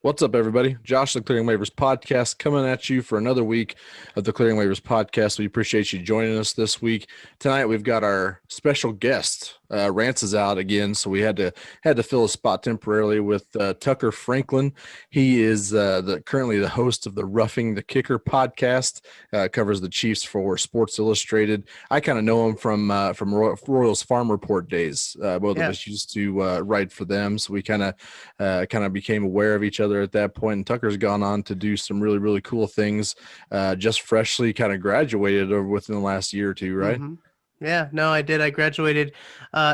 What's up, everybody? Josh, the Clearing Waivers podcast, coming at you for another week of the Clearing Waivers podcast. We appreciate you joining us this week. Tonight, we've got our special guest. Rance is out again, so we had to fill a spot temporarily with Tucker Franklin. He is currently the host of the Roughing the Kicker podcast. Covers the Chiefs for Sports Illustrated. I kind of know him from Royals Farm Report days. Both of us used to write for them, so we kind of became aware of each other at that point. And Tucker's gone on to do some really, really cool things. Just freshly kind of graduated over within the last year or two, right? Mm-hmm. Yeah, no, I did. I graduated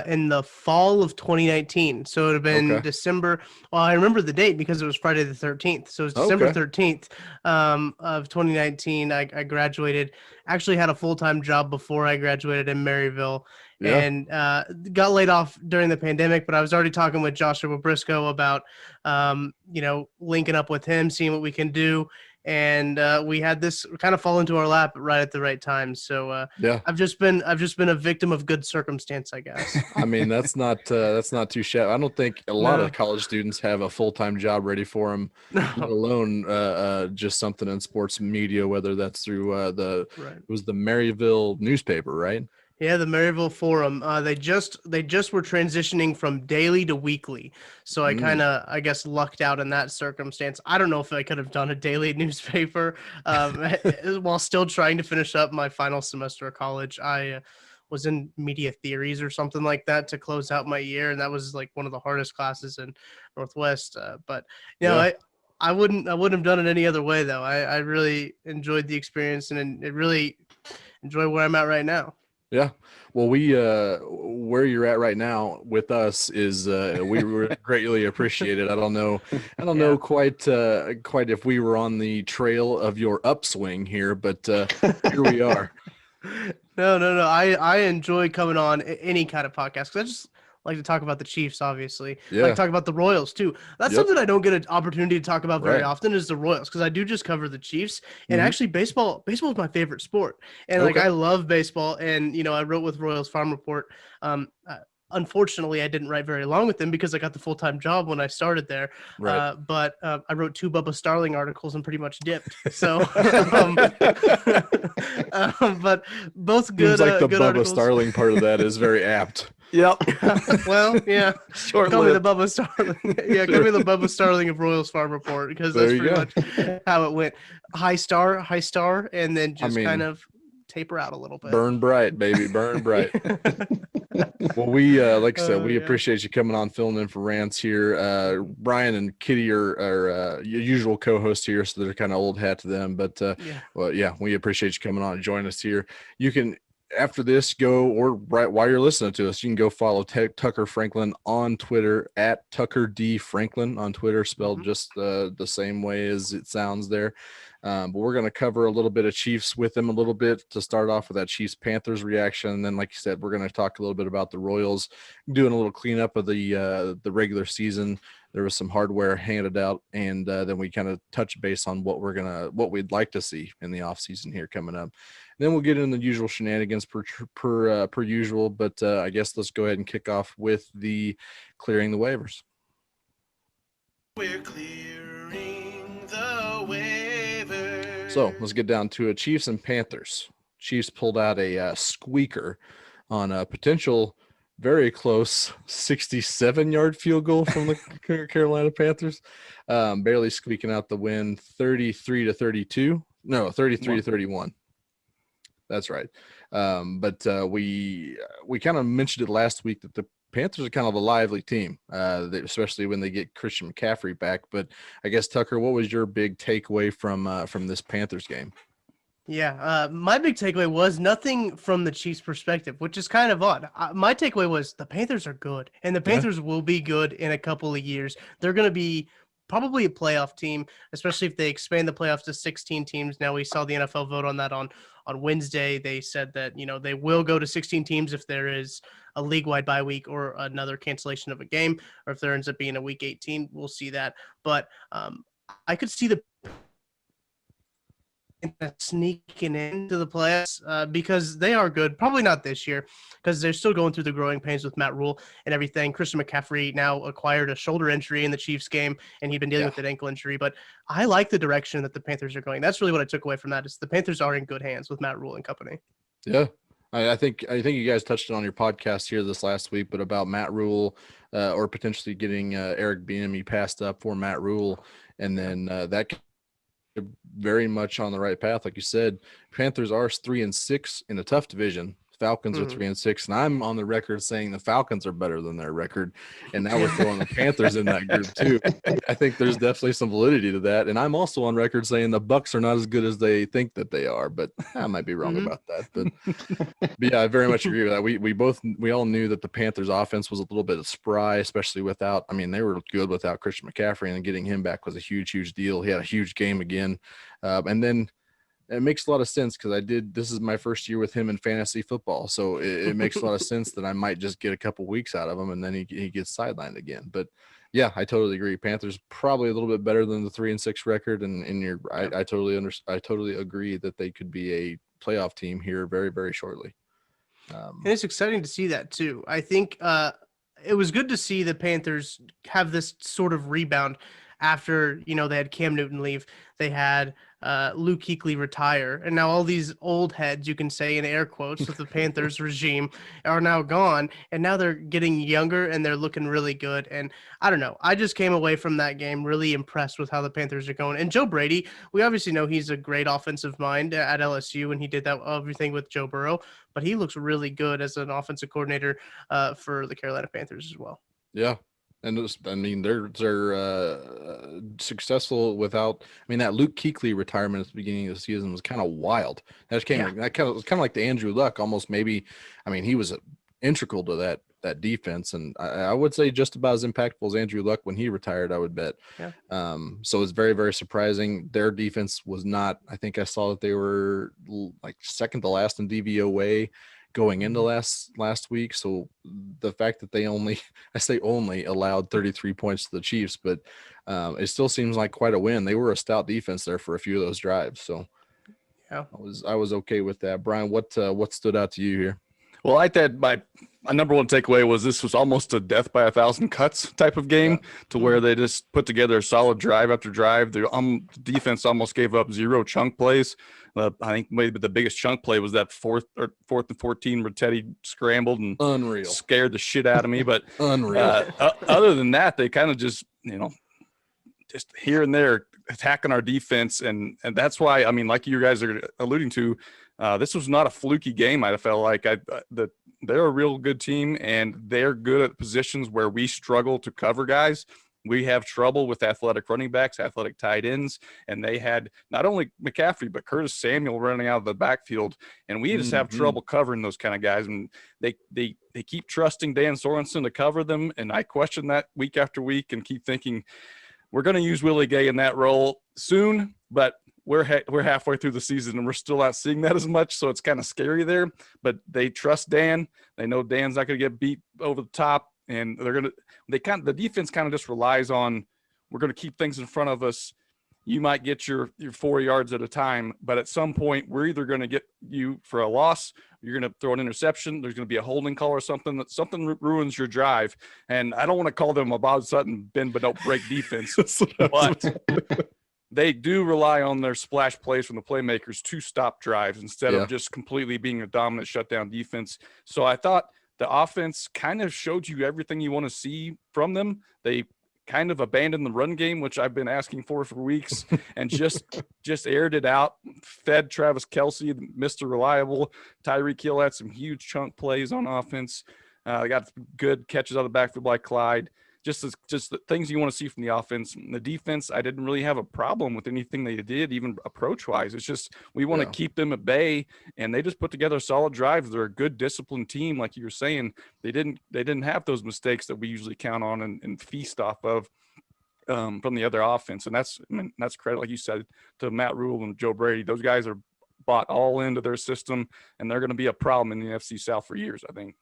in the fall of 2019. So it would have been December. Well, I remember the date because it was Friday the 13th. So it was December 13th of 2019. I graduated. Actually had a full-time job before I graduated in Maryville. Yeah. And got laid off during the pandemic, but I was already talking with Joshua Briscoe about, linking up with him, seeing what we can do. And we had this kind of fall into our lap right at the right time. So I've just been a victim of good circumstance, I guess. I mean, that's not too shabby. I don't think a lot of college students have a full-time job ready for them, let alone just something in sports media, whether that's through it was the Maryville newspaper, right? Yeah, the Maryville Forum. They just were transitioning from daily to weekly, so I kind of, I guess, lucked out in that circumstance. I don't know if I could have done a daily newspaper while still trying to finish up my final semester of college. I was in media theories or something like that to close out my year, and that was like one of the hardest classes in Northwest. But I wouldn't have done it any other way though. I really enjoyed the experience and really enjoy where I'm at right now. Yeah. Well, where you're at right now with us is we were greatly appreciated. I don't know quite if we were on the trail of your upswing here, but here we are. No. I enjoy coming on any kind of podcast because I just like to talk about the Chiefs, obviously. I like to talk about the Royals, too. That's something I don't get an opportunity to talk about very often is the Royals, because I do just cover the Chiefs. And actually, baseball is my favorite sport. And, I love baseball. And, I wrote with Royals Farm Report. Unfortunately, I didn't write very long with them because I got the full-time job when I started there. Right. But I wrote 2 Bubba Starling articles and pretty much dipped. So, but both good. Seems like the good Bubba articles. Starling part of that is very apt. Yep. Well, yeah. Short-lived. Call me the Bubba Starling. Yeah, call me the Bubba Starling of Royals Farm Report because that's pretty much how it went. High star, and then just kind of taper out a little bit. Burn bright, baby, burn bright. Well, we like I said, we appreciate you coming on, filling in for Rance here. Brian and Kitty are your usual co-hosts here, so they're kind of old hat to them. But we appreciate you coming on and joining us here. You can, after this, go, or right while you're listening to us, you can go follow Tucker Franklin on Twitter at Tucker D Franklin on Twitter, spelled just the same way as it sounds there. But we're going to cover a little bit of Chiefs with them a little bit to start off with that Chiefs-Panthers reaction. And then, like you said, we're going to talk a little bit about the Royals, doing a little cleanup of the regular season. There was some hardware handed out, and then we kind of touch base on what we'd like to see in the offseason here coming up. And then we'll get into the usual shenanigans per usual. But I guess let's go ahead and kick off with the clearing the waivers. We're clearing the waivers. So let's get down to it. Chiefs and Panthers. Chiefs pulled out a squeaker on a potential very close 67-yard field goal from the Carolina Panthers, barely squeaking out the win 33-32. No, 33-31. That's right. But we kind of mentioned it last week that the Panthers are kind of a lively team, especially when they get Christian McCaffrey back. But I guess, Tucker, what was your big takeaway from this Panthers game? Yeah, my big takeaway was nothing from the Chiefs' perspective, which is kind of odd. My takeaway was the Panthers are good, and the Panthers will be good in a couple of years. They're going to be probably a playoff team, especially if they expand the playoffs to 16 teams. Now, we saw the NFL vote on that on Wednesday. They said that, they will go to 16 teams if there is a league-wide bye week or another cancellation of a game, or if there ends up being a week 18, we'll see that. But I could see the sneaking into the playoffs because they are good. Probably not this year because they're still going through the growing pains with Matt Rule and everything. Christian McCaffrey now acquired a shoulder injury in the Chiefs game, and he'd been dealing with an ankle injury. But I like the direction that the Panthers are going. That's really what I took away from that. Is the Panthers are in good hands with Matt Rule and company. Yeah. I think you guys touched it on your podcast here this last week, but about Matt Rule or potentially getting Eric Bieniemy passed up for Matt Rule, and then that very much on the right path. Like you said, Panthers are 3-6 in a tough division. Falcons are 3-6, and I'm on the record saying the Falcons are better than their record, and now we're throwing the Panthers in that group too. I think there's definitely some validity to that, and I'm also on record saying the Bucks are not as good as they think that they are, but I might be wrong about that. But yeah, I very much agree with that. We all knew that the Panthers offense was a little bit spry, especially without. I mean, they were good without Christian McCaffrey, and getting him back was a huge deal. He had a huge game again, and then. It makes a lot of sense because this is my first year with him in fantasy football. So it makes a lot of sense that I might just get a couple weeks out of him and then he gets sidelined again. But yeah, I totally agree. Panthers probably a little bit better than the 3-6 record. And I totally agree that they could be a playoff team here very, very shortly. And it's exciting to see that too. I think it was good to see the Panthers have this sort of rebound after, they had Cam Newton leave. They had Luke Kuechly retire. And now all these old heads, you can say in air quotes, with the Panthers regime are now gone. And now they're getting younger and they're looking really good. And I don't know. I just came away from that game really impressed with how the Panthers are going. And Joe Brady, we obviously know he's a great offensive mind at LSU, and he did that everything with Joe Burrow. But he looks really good as an offensive coordinator for the Carolina Panthers as well. Yeah. And they're successful without. I mean, that Luke Kuechly retirement at the beginning of the season was kind of wild. That was kind of like the Andrew Luck almost. Maybe, I mean, he was integral to that defense, and I would say just about as impactful as Andrew Luck when he retired. I would bet. Yeah. So it's very, very surprising. Their defense was not. I think I saw that they were like second to last in DVOA going into last week. So the fact that they only allowed 33 points to the Chiefs, but it still seems like quite a win. They were a stout defense there for a few of those drives. So yeah, I was okay with that. Brian, what stood out to you here? Well, I thought my number one takeaway was this was almost a death by 1,000 cuts type of game, to where they just put together a solid drive after drive. The defense almost gave up 0 chunk plays. I think maybe the biggest chunk play was that fourth and 14 where Teddy scrambled and unreal, scared the shit out of me. But unreal. Other than that, they kind of just just here and there attacking our defense, and that's why, I mean, like you guys are alluding to, this was not a fluky game. I felt like they're a real good team, and they're good at positions where we struggle to cover guys. We have trouble with athletic running backs, athletic tight ends, and they had not only McCaffrey but Curtis Samuel running out of the backfield, and we just have trouble covering those kind of guys. And they keep trusting Dan Sorensen to cover them, and I question that week after week and keep thinking we're going to use Willie Gay in that role soon, but we're halfway through the season and we're still not seeing that as much, so it's kind of scary there. But they trust Dan. They know Dan's not going to get beat over the top, and the defense kind of just relies on, we're going to keep things in front of us. You might get your 4 yards at a time, but at some point we're either going to get you for a loss, you're going to throw an interception, there's going to be a holding call or something ruins your drive. And I don't want to call them a Bob Sutton bend but don't break defense, but they do rely on their splash plays from the playmakers to stop drives instead of just completely being a dominant shutdown defense. So I thought the offense kind of showed you everything you want to see from them. They kind of abandoned the run game, which I've been asking for weeks, and just aired it out, fed Travis Kelce, Mr. Reliable. Tyreek Hill had some huge chunk plays on offense. They got good catches out of the backfield by Clyde. Just the things you want to see from the offense. The defense, I didn't really have a problem with anything they did, even approach-wise. It's just we want to keep them at bay, and they just put together solid drives. They're a good, disciplined team, like you were saying. They didn't have those mistakes that we usually count on and feast off of from the other offense. And that's credit, like you said, to Matt Rule and Joe Brady. Those guys are bought all into their system, and they're going to be a problem in the NFC South for years, I think.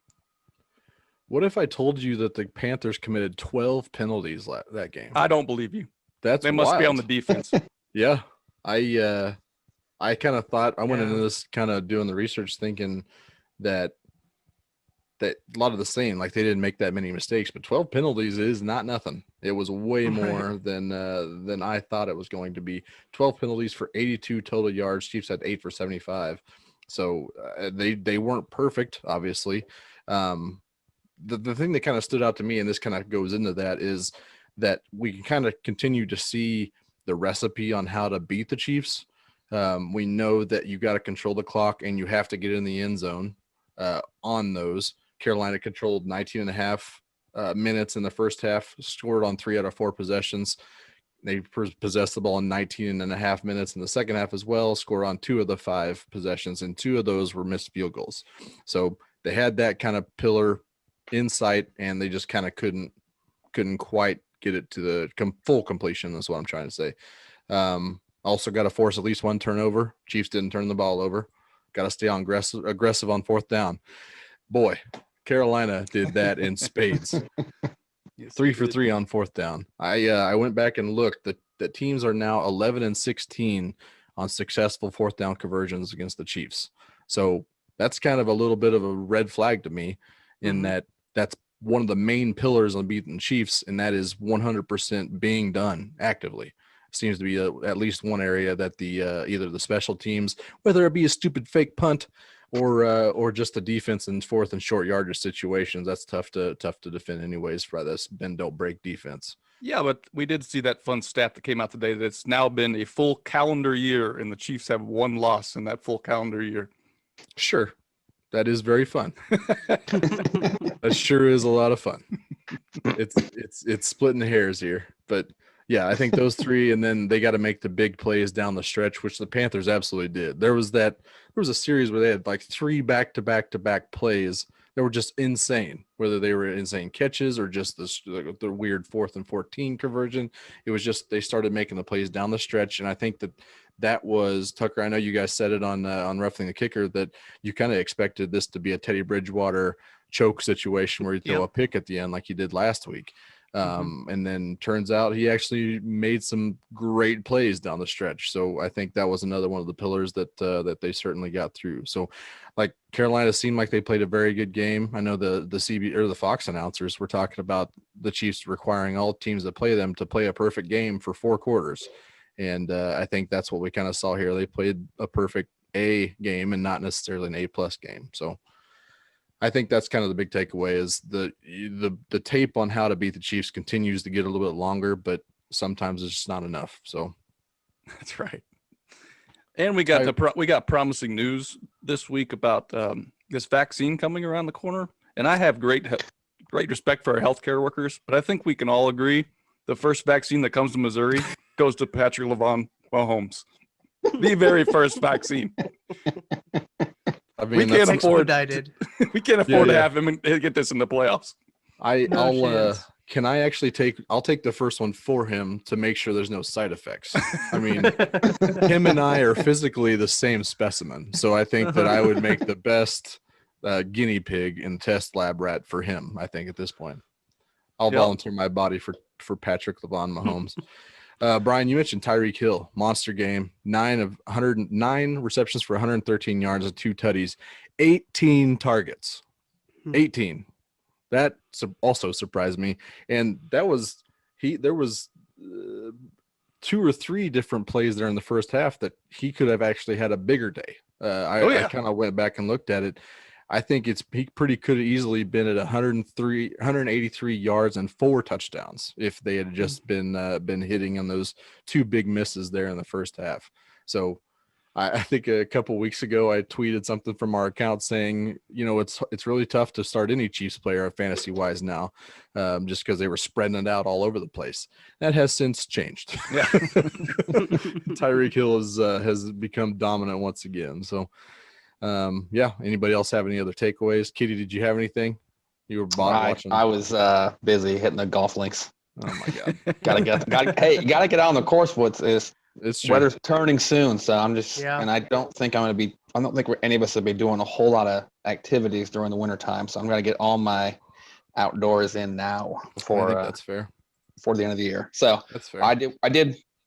What if I told you that the Panthers committed 12 penalties that game? I don't believe you. They must be on the defense. Yeah. I I kind of thought I went into this kind of doing the research thinking that a lot of the same, like they didn't make that many mistakes, but 12 penalties is not nothing. It was way more than I thought it was going to be. 12 penalties for 82 total yards. Chiefs had 8 for 75. So they weren't perfect, obviously. The thing that kind of stood out to me, and this kind of goes into that, is that we can kind of continue to see the recipe on how to beat the Chiefs. We know that you got to control the clock and you have to get in the end zone on those. Carolina controlled 19 and a half minutes in the first half, scored on 3 out of 4 possessions. They possessed the ball in 19 and a half minutes in the second half as well, scored on 2 of the 5 possessions, and 2 of those were missed field goals. So they had that kind of pillar in sight, and they just kind of couldn't quite get it to the full completion. That's what I'm trying to say. Also got to force at least 1 turnover. Chiefs didn't turn the ball over. Got to stay on aggressive on 4th down. Boy, Carolina did that in spades. 3 for 3 on 4th down. I went back and looked. The teams are now 11 and 16 on successful 4th down conversions against the Chiefs. So that's kind of a little bit of a red flag to me, in that that's one of the main pillars on beating the Chiefs, and that is 100% being done actively. Seems to be at least one area that the either the special teams, whether it be a stupid fake punt or just the defense in 4th and short yardage situations, that's tough to defend anyways for this bend don't break defense. Yeah, but we did see that fun stat that came out today that it's now been a full calendar year and the Chiefs have 1 loss in that full calendar year. Sure. That is very fun. That sure is a lot of fun. It's splitting hairs here, but yeah, I think those 3, and then they got to make the big plays down the stretch, which the Panthers absolutely did. There was a series where they had like 3 back-to-back plays that were just insane, whether they were insane catches or just the weird 4th and 14 conversion. It was just they started making the plays down the stretch, and I think that was Tucker. I know you guys said it on Roughing the Kicker that you kind of expected this to be a Teddy Bridgewater choke situation where you throw a pick at the end like you did last week. And then turns out he actually made some great plays down the stretch. So I think that was another one of the pillars that they certainly got through. So like Carolina seemed like they played a very good game. I know the CB or the Fox announcers were talking about the Chiefs requiring all teams that play them to play a perfect game for 4 quarters. And I think that's what we kind of saw here. They played a perfect A game and not necessarily an A+ game. So I think that's kind of the big takeaway is the tape on how to beat the Chiefs continues to get a little bit longer, but sometimes it's just not enough. So that's right. And we got promising news this week about this vaccine coming around the corner. And I have great respect for our healthcare workers, but I think we can all agree the first vaccine that comes to Missouri goes to Patrick LaVon Mahomes. The very first vaccine. I mean, we can't afford to have him get this in the playoffs. Can I actually I'll take the first one for him to make sure there's no side effects. I mean, him and I are physically the same specimen. So I think that I would make the best guinea pig and test lab rat for him, I think, at this point. I'll volunteer my body for Patrick LaVon Mahomes. Brian, you mentioned Tyreek Hill, monster game, 9 receptions for 113 yards and 2 tutties, 18 targets, 18. That also surprised me. And there was 2 or 3 different plays there in the first half that he could have actually had a bigger day. I kind of went back and looked at it. I think he pretty could have easily been at 183 yards and 4 touchdowns if they had just been hitting on those 2 big misses there in the first half. So I think a couple weeks ago I tweeted something from our account saying, it's really tough to start any Chiefs player fantasy wise now, just because they were spreading it out all over the place. That has since changed. Yeah. Tyreek Hill has become dominant once again. So. Anybody else have any other takeaways? Kitty, did you have anything? You were watching. I was busy hitting the golf links. Oh my god. You gotta get out on the course. It's true. Weather's turning soon, so I'm just and I don't think any of us will be doing a whole lot of activities during the winter time. So I'm gonna get all my outdoors in now before that's fair. Before the end of the year. So that's fair.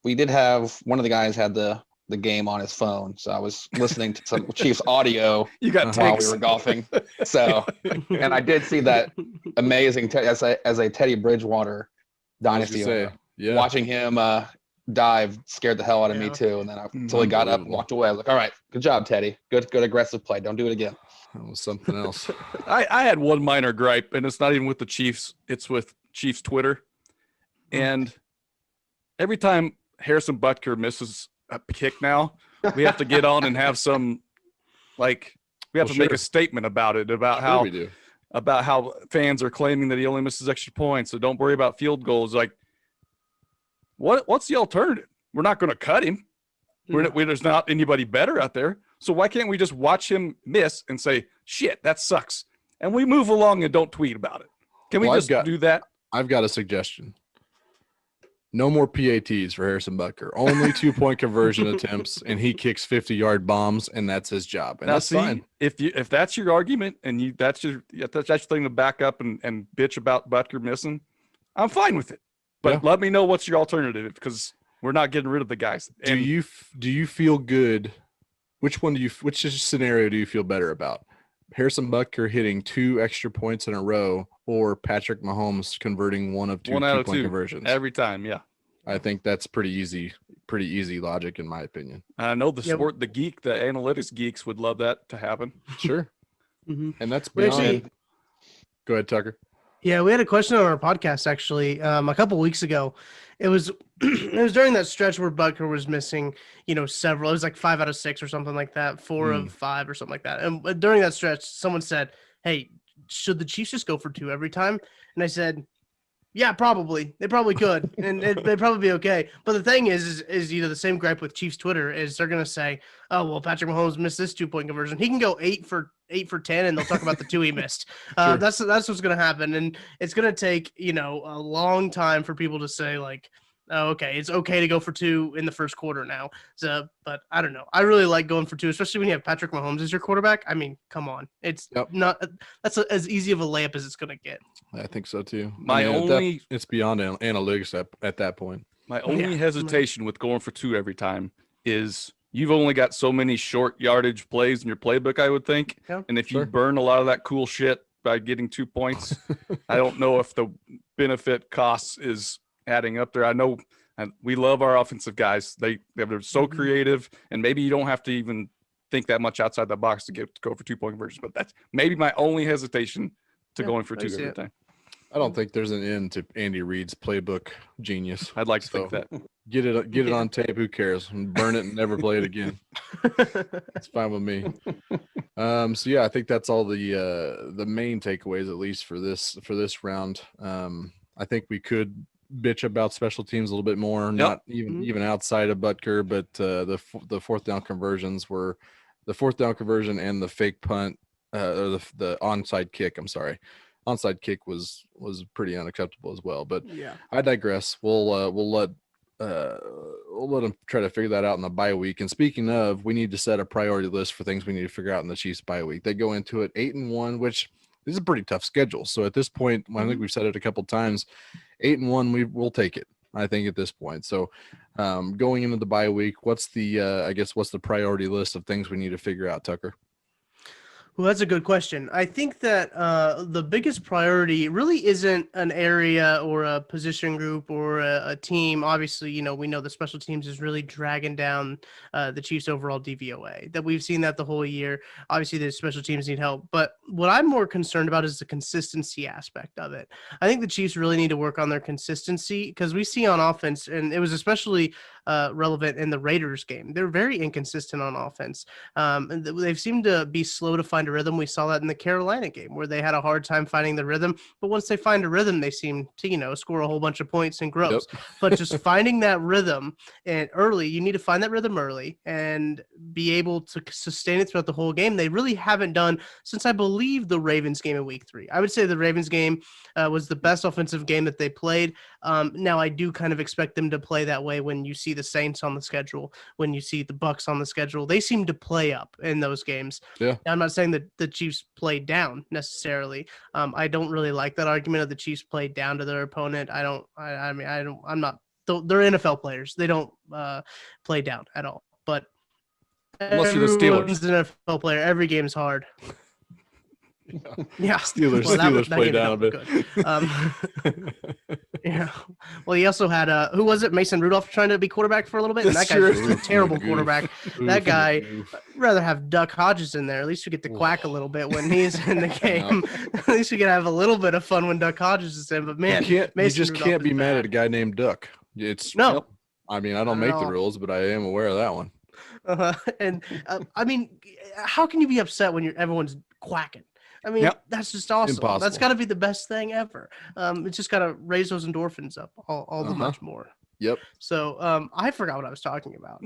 we did have one of the guys had the the game on his phone. So I was listening to some Chiefs audio while we were golfing. So, and I did see that amazing, as a Teddy Bridgewater dynasty owner, watching him dive scared the hell out of me too. And then until he got up and walked away, I was like, all right, good job, Teddy. Good aggressive play. Don't do it again. That was something else. I had one minor gripe, and it's not even with the Chiefs. It's with Chiefs Twitter. And every time Harrison Butker misses a kick now, we have to get on and have some, like, we have to make a statement about it, about how fans are claiming that he only misses extra points, so don't worry about field goals. Like, what's the alternative? We're not going to cut him. There's not anybody better out there. So why can't we just watch him miss and say, shit, that sucks, and we move along and don't tweet about it? Can we just do that? I've got a suggestion. No more PATs for Harrison Butker. Only 2-point conversion attempts, and he kicks 50-yard bombs, and that's his job. And that's fine. If that's your argument and that's your thing to back up and bitch about Butker missing, I'm fine with it. But let me know what's your alternative, because we're not getting rid of the guys. And do you feel good? Which scenario do you feel better about? Harrison Butker hitting 2 extra points in a row, or Patrick Mahomes converting one of 2 2-point conversions every time? Yeah, I think that's pretty easy logic in my opinion. I know the analytics geeks would love that to happen. Sure. And that's beyond. Go ahead, Tucker. Yeah, we had a question on our podcast actually a couple weeks ago. It was during that stretch where Butker was missing, several. It was like 5 out of 6 or something like that, 4 of 5 or something like that. And during that stretch, someone said, "Hey, should the Chiefs just go for 2 every time?" And I said, "Yeah, probably. They probably could, and they'd probably be okay." But the thing is the same gripe with Chiefs Twitter is they're gonna say, "Oh well, Patrick Mahomes missed this 2-point conversion. He can go 8 for 10, and they'll talk about the 2 he missed." Sure. That's what's gonna happen, and it's gonna take a long time for people to say like, "Oh, okay, it's okay to go for 2 in the first quarter now." So, but I don't know. I really like going for 2, especially when you have Patrick Mahomes as your quarterback. I mean, come on, it's not that's as easy of a layup as it's gonna get. I think so too. It's beyond analytics at that point. My only hesitation with going for 2 every time is you've only got so many short yardage plays in your playbook, I would think. Yeah, and if you burn a lot of that cool shit by getting 2 points, I don't know if the benefit costs is adding up there. I know we love our offensive guys. They're so creative, and maybe you don't have to even think that much outside the box to go for 2-point conversions. But that's maybe my only hesitation to going for 2 every time. I don't think there's an end to Andy Reid's playbook genius. I'd like to think that. Get it on tape. Who cares? Burn it and never play it again. It's fine with me. So yeah, I think that's all the main takeaways, at least for this round. I think we could bitch about special teams a little bit more, not even outside of Butker, but the fourth down conversions were the 4th down conversion and the fake punt, or the onside kick. I'm sorry. Onside kick was pretty unacceptable as well, but I digress. We'll let them try to figure that out in the bye week. And speaking of, we need to set a priority list for things we need to figure out in the Chiefs bye week. They go into it 8-1, which is a pretty tough schedule. So at this point, I think we've said it a couple of times, 8-1, we'll take it, I think, at this point. So going into the bye week, what's the priority list of things we need to figure out, Tucker? Well, that's a good question. I think that the biggest priority really isn't an area or a position group or a team. Obviously, we know the special teams is really dragging down the Chiefs' overall DVOA. That we've seen that the whole year. Obviously, the special teams need help. But what I'm more concerned about is the consistency aspect of it. I think the Chiefs really need to work on their consistency, because we see on offense, and it was especially relevant in the Raiders game. They're very inconsistent on offense. And they've seemed to be slow to find a rhythm. We saw that in the Carolina game where they had a hard time finding the rhythm, but once they find a rhythm, they seem to, score a whole bunch of points and grows. Yep. But just finding that rhythm and early, you need to find that rhythm early and be able to sustain it throughout the whole game. They really haven't done since, I believe, the Ravens game in week 3. I would say the Ravens game was the best offensive game that they played. Now I do kind of expect them to play that way when you see the Saints on the schedule, when you see the Bucks on the schedule. They seem to play up in those games. Yeah. Now, I'm not saying that the Chiefs played down necessarily. I don't really like that argument of the Chiefs played down to their opponent. I'm not. They're NFL players. They don't play down at all. But Unless you're the Steelers. Everyone's an NFL player. Every game's hard. Yeah. Steelers Well, Steelers that play game down a did bit. Yeah. Well, he also had who was it? Mason Rudolph trying to be quarterback for a little bit. That's And that guy's true. a terrible quarterback. That guy, Oof. I'd rather have Duck Hodges in there. At least you get to quack a little bit when he's in the game. At least you can have a little bit of fun when Duck Hodges is in. But man, you just Rudolph can't be is mad bad. at a guy named Duck. It's No. I mean, I don't Not at make the all. rules, but I am aware of that one. And I mean, how can you be upset when everyone's quacking? I mean, that's just awesome. Impossible. That's got to be the best thing ever. It's just got to raise those endorphins up all the much more. Yep. So I forgot what I was talking about.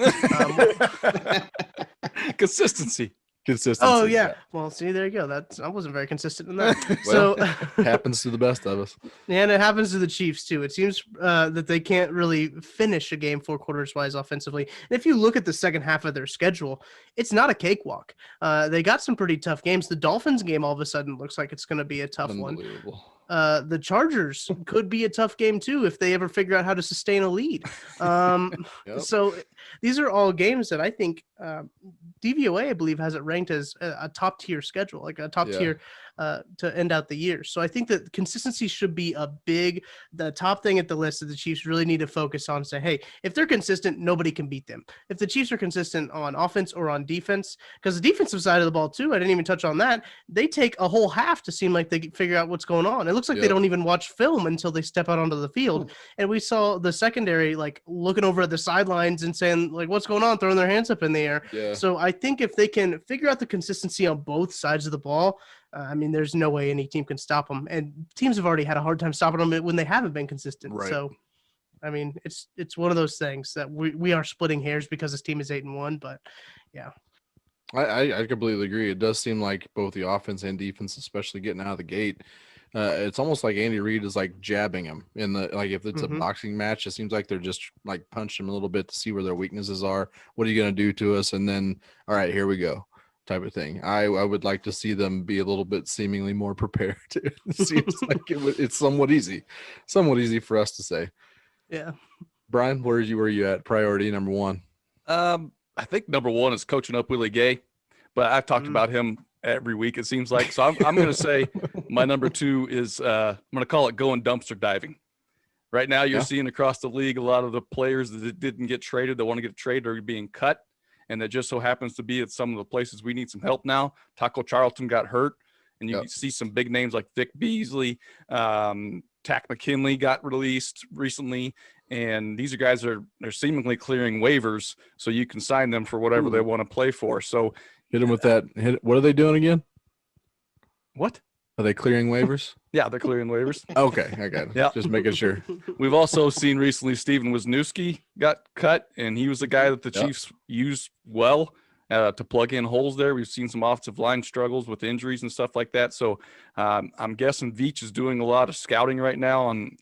Consistency. Consistency. Oh yeah. Well, see, there you go. I wasn't very consistent in that. Well, So happens to the best of us. and it happens to the Chiefs too. It seems that they can't really finish a game 4 quarters wise offensively. And if you look at the second half of their schedule, it's not a cakewalk. They got some pretty tough games. The Dolphins game all of a sudden looks like it's going to be a tough one. Unbelievable. The Chargers could be a tough game too if they ever figure out how to sustain a lead. Yep. So these are all games that I think DVOA, I believe, has it ranked as a top tier schedule, like a top tier to end out the year. So I think that consistency should be the top thing at the list that the Chiefs really need to focus on. Say, hey, if they're consistent, nobody can beat them. If the Chiefs are consistent on offense or on defense, because the defensive side of the ball too, I didn't even touch on that. They take a whole half to seem like they figure out what's going on. It looks like they don't even watch film until they step out onto the field. And we saw the secondary like looking over at the sidelines and saying like, what's going on? Throwing their hands up in the air. Yeah. So I think if they can figure out the consistency on both sides of the ball, I mean, there's no way any team can stop them. And teams have already had a hard time stopping them when they haven't been consistent. Right. So, I mean, it's one of those things that we are splitting hairs because this team is 8-1, but yeah. I completely agree. It does seem like both the offense and defense, especially getting out of the gate, it's almost like Andy Reid is like jabbing them in the like if it's a boxing match, it seems like they're just like punching them a little bit to see where their weaknesses are. What are you going to do to us? And then, all right, here we go, type of thing. I would like to see them be a little bit seemingly more prepared. It seems like it's somewhat easy for us to say. Yeah. Brian, where are you at? Priority number one. I think number one is coaching up Willie Gay, but I've talked about him every week, it seems like. So I'm going to say my number two is I'm going to call it going dumpster diving. Right now, you're seeing across the league a lot of the players that didn't get traded, that want to get traded, are being cut. And that just so happens to be at some of the places we need some help now. Taco Charlton got hurt, and you see some big names like Vic Beasley, Tack McKinley got released recently. And these are guys that are seemingly clearing waivers, so you can sign them for whatever they want to play for. So hit them with that. What are they doing again? What? Are they clearing waivers? Yeah, they're clearing waivers. Okay, I got it. Yeah. Just making sure. We've also seen recently Steven Wisniewski got cut, and he was the guy that the Chiefs used well to plug in holes there. We've seen some offensive line struggles with injuries and stuff like that. So I'm guessing Veach is doing a lot of scouting right now on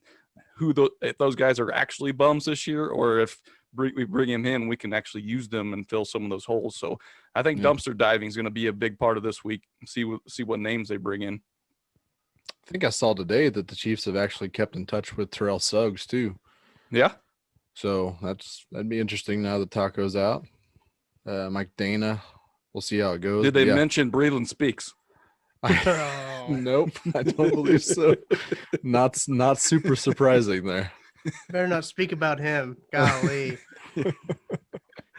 if those guys are actually bums this year, or if we bring him in, we can actually use them and fill some of those holes. So I think dumpster diving is going to be a big part of this week. See what names they bring in. I think I saw today that the Chiefs have actually kept in touch with Terrell Suggs too. Yeah. So that'd be interesting now that Taco's out. Mike Dana, we'll see how it goes. Did they mention Breland Speaks? Nope, I don't believe so. Not super surprising there. Better not speak about him. Golly.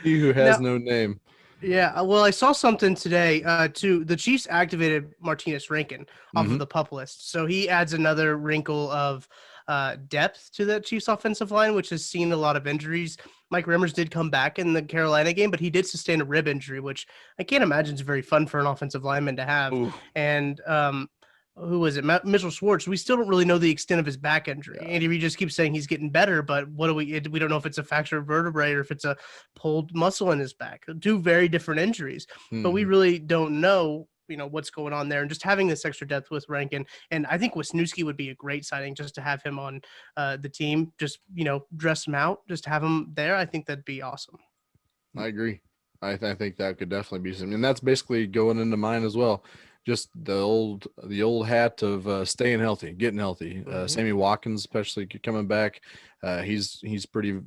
He who has no name. Yeah, well, I saw something today. The Chiefs activated Martinez Rankin off of the PUP list, so he adds another wrinkle of depth to that Chiefs offensive line, which has seen a lot of injuries. Mike Remmers did come back in the Carolina game, but he did sustain a rib injury, which I can't imagine is very fun for an offensive lineman to have. Ooh. And who was it? Mitchell Schwartz. We still don't really know the extent of his back injury. Yeah. Andy Reid just keeps saying he's getting better, but we don't know if it's a fractured vertebrae or if it's a pulled muscle in his back. Two very different injuries, but we really don't know, what's going on there. And just having this extra depth with Rankin, and I think Wisniewski would be a great signing just to have him on the team. Just dress him out, just have him there. I think that'd be awesome. I agree. I think that could definitely be something, and that's basically going into mine as well. just the old hat of staying healthy, getting healthy. Sammy Watkins, especially coming back, he's pretty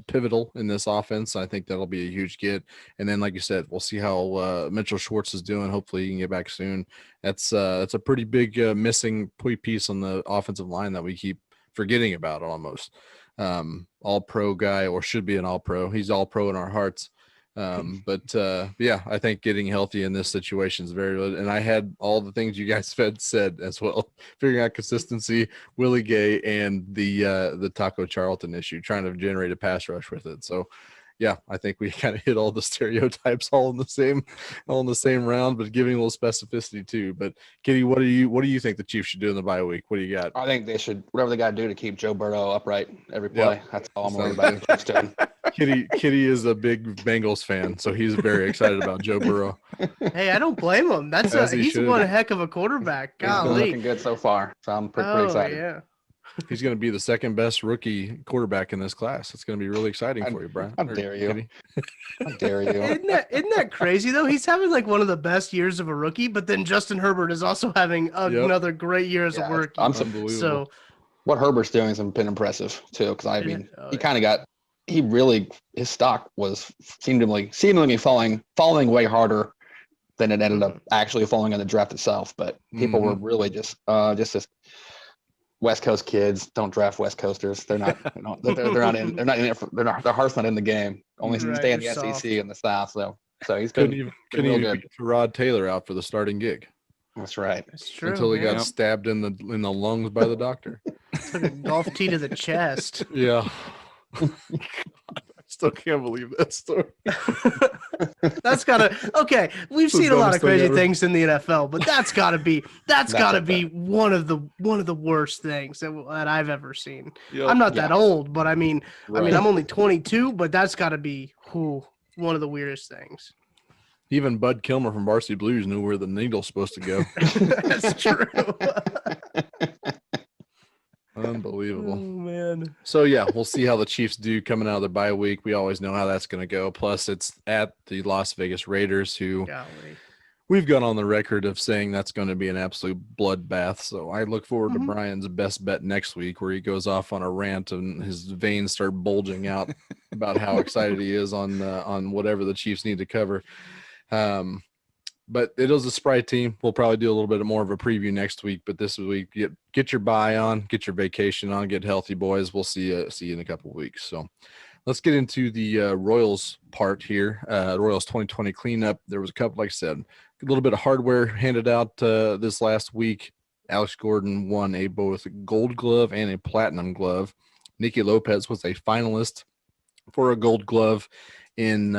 pivotal in this offense. I think that'll be a huge get. And then, like you said, we'll see how Mitchell Schwartz is doing. Hopefully, he can get back soon. That's a pretty big missing piece on the offensive line that we keep forgetting about almost. All pro guy, or should be an all pro. He's all pro in our hearts. But yeah, I think getting healthy in this situation is very good. And I had all the things you guys said as well, figuring out consistency, Willie Gay, and the Taco Charlton issue, trying to generate a pass rush with it. So yeah, I think we kind of hit all the stereotypes all in the same round, but giving a little specificity too. But Kitty, what do you think the Chiefs should do in the bye week? What do you got? I think they should, whatever they got to do to keep Joe Burrow upright every play. Yep. That's all I'm worried about. The Chiefs doing. Kitty is a big Bengals fan, so he's very excited about Joe Burrow. Hey, I don't blame him. He's one heck of a quarterback. Golly. He's looking good so far, so I'm pretty excited. Yeah. He's going to be the second best rookie quarterback in this class. It's going to be really exciting for you, Brian. How dare you? How dare you? Isn't that crazy though? He's having like one of the best years of a rookie, but then Justin Herbert is also having another great year as a rookie. Unbelievable. So what Herbert's doing has been impressive too, because I mean, his stock was seemingly falling way harder than it ended up actually falling in the draft itself. But people were really just this West Coast kids don't draft West Coasters. They're not, their heart's not in the game. Only stay in the SEC in the South. So he's couldn't even get Rod Taylor out for the starting gig. That's right. That's true. Until he got stabbed in the lungs by the doctor. It's like a golf tee to the chest. Yeah. I still can't believe that story. We've seen a lot of crazy things in the NFL, but that's gotta be one of the worst things that I've ever seen. Yep. I'm not that old, but I mean I'm only 22, but that's gotta be one of the weirdest things. Even Bud Kilmer from Varsity Blues knew where the needle's supposed to go. That's true. Unbelievable. Oh man. So yeah, we'll see how the Chiefs do coming out of their bye week. We always know how that's going to go. Plus, it's at the Las Vegas Raiders, who we've gone on the record of saying that's going to be an absolute bloodbath. So I look forward to Brian's best bet next week, where he goes off on a rant and his veins start bulging out about how excited he is on whatever the Chiefs need to cover. But it is a Sprite team. We'll probably do a little bit more of a preview next week. But this week, get your bye on, get your vacation on, get healthy, boys. We'll see you in a couple of weeks. So let's get into the Royals part here. Royals 2020 cleanup. There was a couple, like I said, a little bit of hardware handed out this last week. Alex Gordon won both a Gold Glove and a Platinum Glove. Nicky Lopez was a finalist for a Gold Glove in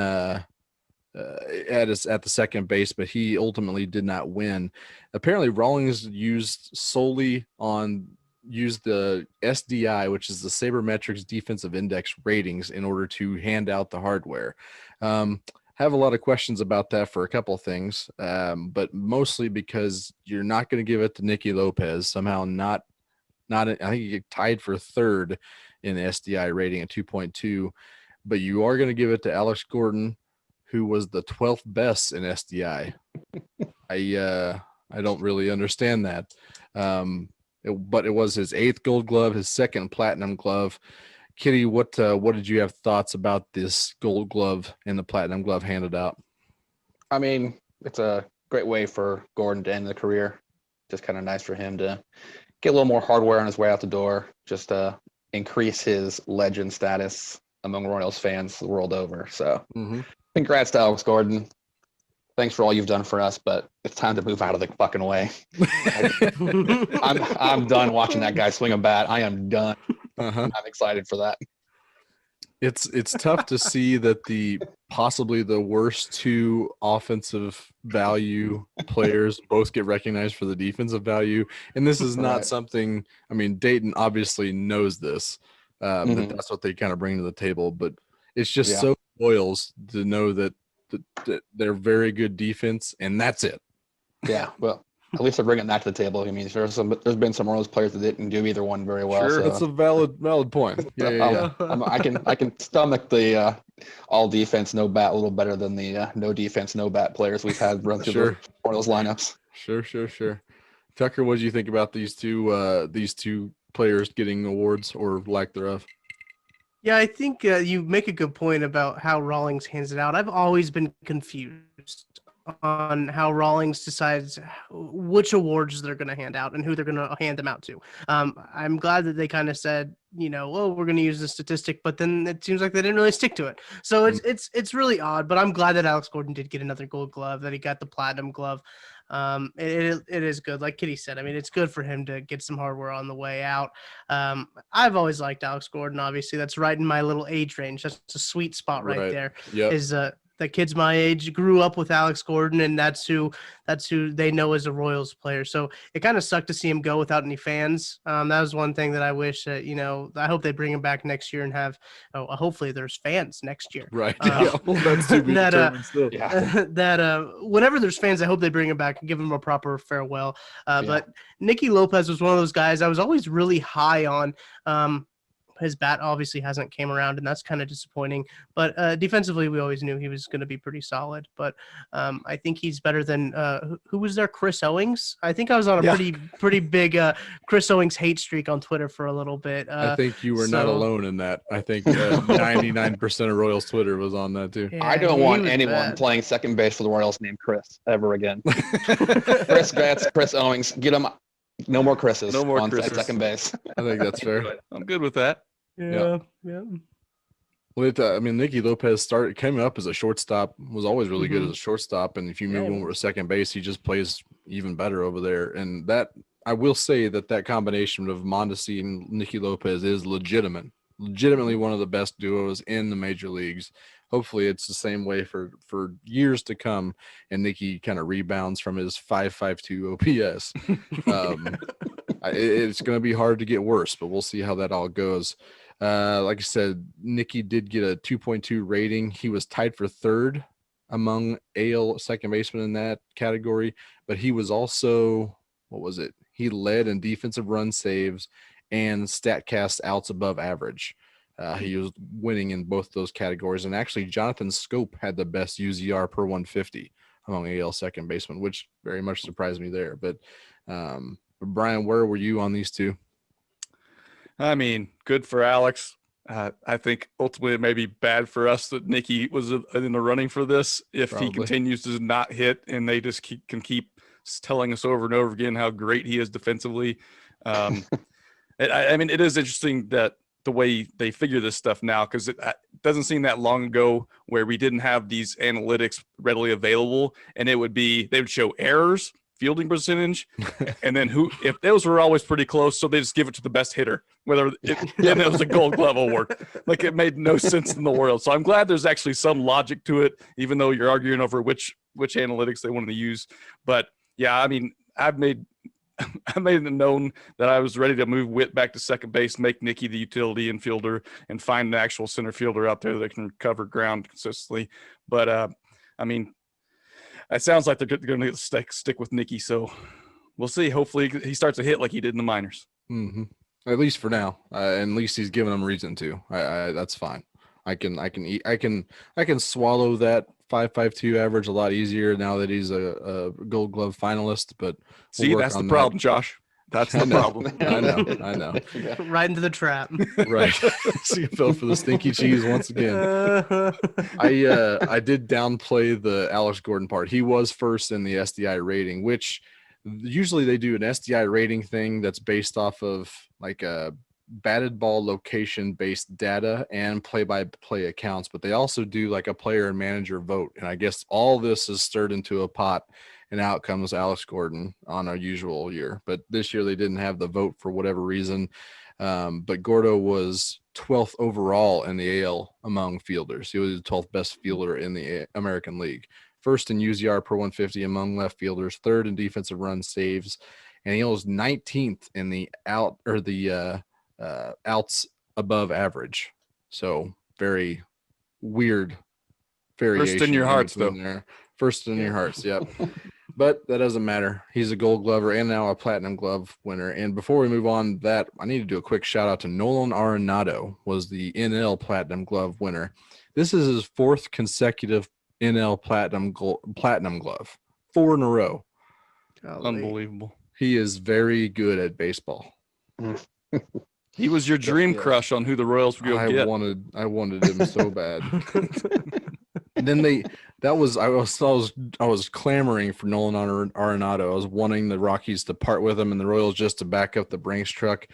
at the second base, but he ultimately did not win. Apparently Rawlings used the SDI, which is the Sabermetrics Defensive Index ratings, in order to hand out the hardware. Have a lot of questions about that for a couple of things, but mostly because you're not going to give it to Nicky Lopez. Somehow not I think he tied for third in the SDI rating at 2.2, but you are going to give it to Alex Gordon, who was the 12th best in SDI. I don't really understand that. But it was his 8th Gold Glove, his 2nd Platinum Glove. Kitty, what did you have thoughts about this Gold Glove and the Platinum Glove handed out? I mean, it's a great way for Gordon to end the career. Just kind of nice for him to get a little more hardware on his way out the door, just to increase his legend status among Royals fans the world over. So congrats to Alex Gordon. Thanks for all you've done for us, but it's time to move out of the fucking way. I'm done watching that guy swing a bat. I am done. I'm excited for that. It's tough to see that possibly the worst two offensive value players both get recognized for the defensive value, and this is not something. I mean, Dayton obviously knows this. That's what they kind of bring to the table, but it's just so Royals to know that they're very good defense, and that's it. Yeah, well, at least they're bringing that to the table. I mean, there's been some Royals players that didn't do either one very well. Sure, so. That's a valid point. Yeah. I can stomach the all defense no bat a little better than the no defense no bat players we've had run through the Royals lineups. Sure. Tucker, what do you think about these two players getting awards or lack thereof? Yeah, I think you make a good point about how Rawlings hands it out. I've always been confused on how Rawlings decides which awards they're going to hand out and who they're going to hand them out to. I'm glad that they kind of said, well, we're going to use the statistic, but then it seems like they didn't really stick to it. So it's really odd, but I'm glad that Alex Gordon did get another Gold Glove, that he got the Platinum Glove. It is good. Like Kitty said, I mean, it's good for him to get some hardware on the way out. I've always liked Alex Gordon. Obviously, that's right in my little age range. That's a sweet spot right there. Yep. Is the kids my age grew up with Alex Gordon, and that's who they know as a Royals player. So it kind of sucked to see him go without any fans. That was one thing that I wish that, I hope they bring him back next year and have, hopefully there's fans next year. Right. That's to be determined still. That whenever there's fans, I hope they bring him back and give him a proper farewell. But Nicky Lopez was one of those guys I was always really high on. His bat obviously hasn't came around, and that's kind of disappointing. But defensively, we always knew he was going to be pretty solid. But I think he's better than who was there? Chris Owings. I think I was on a pretty big Chris Owings hate streak on Twitter for a little bit. I think you were not alone in that. I think 99% of Royals Twitter was on that too. Yeah, I don't want anyone playing second base for the Royals named Chris ever again. Chris Betts, Chris Owings, get him. No more Chris's. No more on Chris's. Second base. I think that's fair. I'm good with that. Yeah. Well, Nicky Lopez came up as a shortstop, was always really good as a shortstop, and if you move over to second base, he just plays even better over there. And that I will say that combination of Mondesi and Nicky Lopez is legitimately one of the best duos in the major leagues. Hopefully it's the same way for years to come, and Nicky kind of rebounds from his 5.52 OPS. It's going to be hard to get worse, but we'll see how that all goes. Like I said, Nicky did get a 2.2 rating. He was tied for third among AL second basemen in that category, but he was also, he led in defensive run saves and StatCast outs above average. He was winning in both those categories. And actually, Jonathan Scope had the best UZR per 150 among AL second basemen, which very much surprised me there. But Brian, where were you on these two? I mean, good for Alex. I think ultimately it may be bad for us that Nicky was in the running for this if he continues to not hit and they just can keep telling us over and over again how great he is defensively. It is interesting that the way they figure this stuff now, because it doesn't seem that long ago where we didn't have these analytics readily available, and they would show errors, fielding percentage, and then if those were always pretty close, so they just give it to the best hitter, and it was a Gold Glove award. Like, it made no sense in the world. So I'm glad there's actually some logic to it, even though you're arguing over which analytics they wanted to use. But yeah, I mean, I made it known that I was ready to move Witt back to second base, make Nicky the utility infielder, and find an actual center fielder out there that can cover ground consistently. But I mean, it sounds like they're going to stick with Nicky, so we'll see. Hopefully he starts to hit like he did in the minors. Mm-hmm. At least for now. At least he's giving them reason to. That's fine. I can swallow that 5.52 average a lot easier now that he's a Gold Glove finalist. But see, that's the problem, Josh. That's the problem. I know. Right into the trap. Right. See, you fell for the stinky cheese once again. I did downplay the Alex Gordon part. He was first in the SDI rating, which usually they do an SDI rating thing that's based off of like a batted ball location based data and play-by-play accounts, but they also do like a player and manager vote. And I guess all this is stirred into a pot, and out comes Alex Gordon on a usual year. But this year they didn't have the vote for whatever reason. But Gordo was 12th overall in the AL among fielders. He was the 12th best fielder in the American League. First in UZR per 150 among left fielders, third in defensive run saves, and he was 19th in the outs above average. So very weird variation. First in your hearts, though. There. First in your hearts, yep. But that doesn't matter. He's a Gold Glover and now a Platinum Glove winner. And before we move on, I need to do a quick shout out to Nolan Arenado, was the NL Platinum Glove winner. This is his fourth consecutive NL Platinum Glove, 4 in a row. Unbelievable. He is very good at baseball. He was your dream crush on who the Royals would go get. I wanted him so bad. And then I was clamoring for Nolan Arenado. I was wanting the Rockies to part with him and the Royals just to back up the Brinks truck.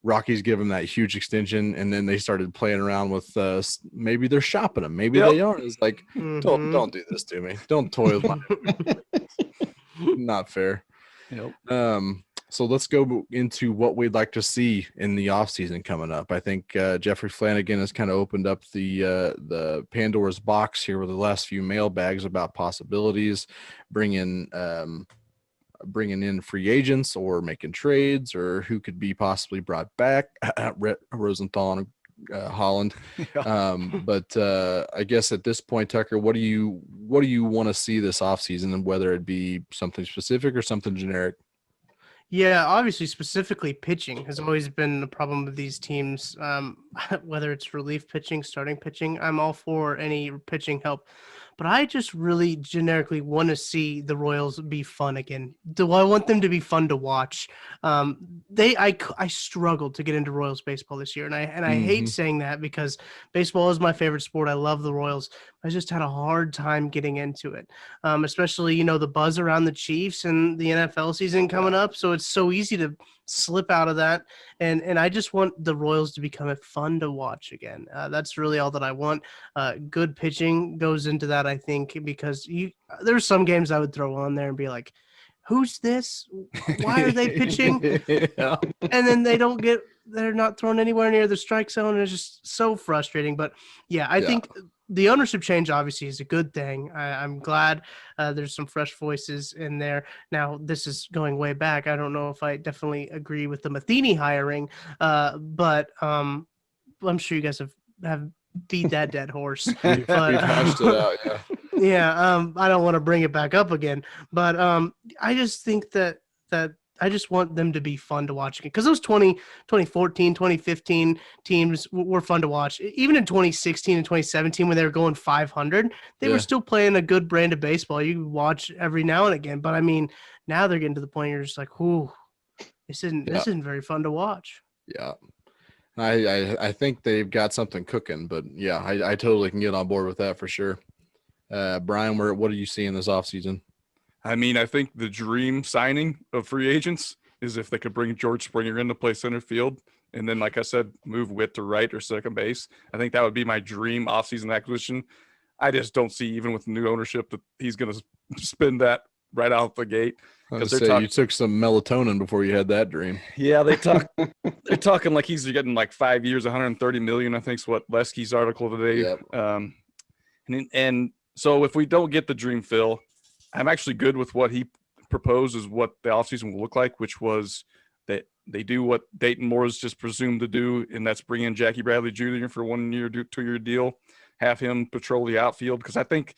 Rockies give him that huge extension, and then they started playing around with maybe they're shopping him. Maybe they are. It's like, don't do this to me. Don't toy with my not fair. Yep. So let's go into what we'd like to see in the offseason coming up. I think Jeffrey Flanagan has kind of opened up the Pandora's box here with the last few mailbags about possibilities, bringing in free agents or making trades or who could be possibly brought back. Rosenthal and Holland. But I guess at this point, Tucker, what do you want to see this offseason, and whether it be something specific or something generic? Yeah, obviously, specifically pitching has always been the problem with these teams. Whether it's relief pitching, starting pitching, I'm all for any pitching help. But I just really generically want to see the Royals be fun again. Do I want them to be fun to watch? I struggled to get into Royals baseball this year, and I hate saying that because baseball is my favorite sport. I love the Royals. I just had a hard time getting into it, especially the buzz around the Chiefs and the NFL season coming up. So it's so easy to slip out of that, and I just want the Royals to become fun to watch again. That's really all that I want. Good pitching goes into that, I think, because there's some games I would throw on there and be like, who's this? Why are they pitching? Yeah. And then they're not thrown anywhere near the strike zone, and it's just so frustrating. But yeah, I think the ownership change obviously is a good thing. I'm glad there's some fresh voices in there. Now, this is going way back. I don't know if I definitely agree with the Matheny hiring, but I'm sure you guys have beat that dead horse. We've hashed it out, yeah. Yeah, I don't want to bring it back up again, but I just think that I just want them to be fun to watch again, because those 2014, 2015 teams were fun to watch. Even in 2016 and 2017, when they were going 500, they were still playing a good brand of baseball. You watch every now and again, but I mean, now they're getting to the point you're just like, "Ooh, this isn't very fun to watch." Yeah. I think they've got something cooking, but yeah, I totally can get on board with that for sure. Brian, what do you see in this offseason? I mean, I think the dream signing of free agents is if they could bring George Springer in to play center field, and then, like I said, move Witt to right or second base. I think that would be my dream offseason acquisition. I just don't see, even with new ownership, that he's going to spend that right out the gate. Because you took some melatonin before you had that dream. Yeah, they're talking like he's getting like 5 years, $130 million. I think is what Lesky's article today. Yep. And so if we don't get the dream fill, I'm actually good with what he proposes what the offseason will look like, which was that they do what Dayton Moore's just presumed to do, and that's bring in Jackie Bradley Jr. for 1 year, 2 year deal, have him patrol the outfield, because I think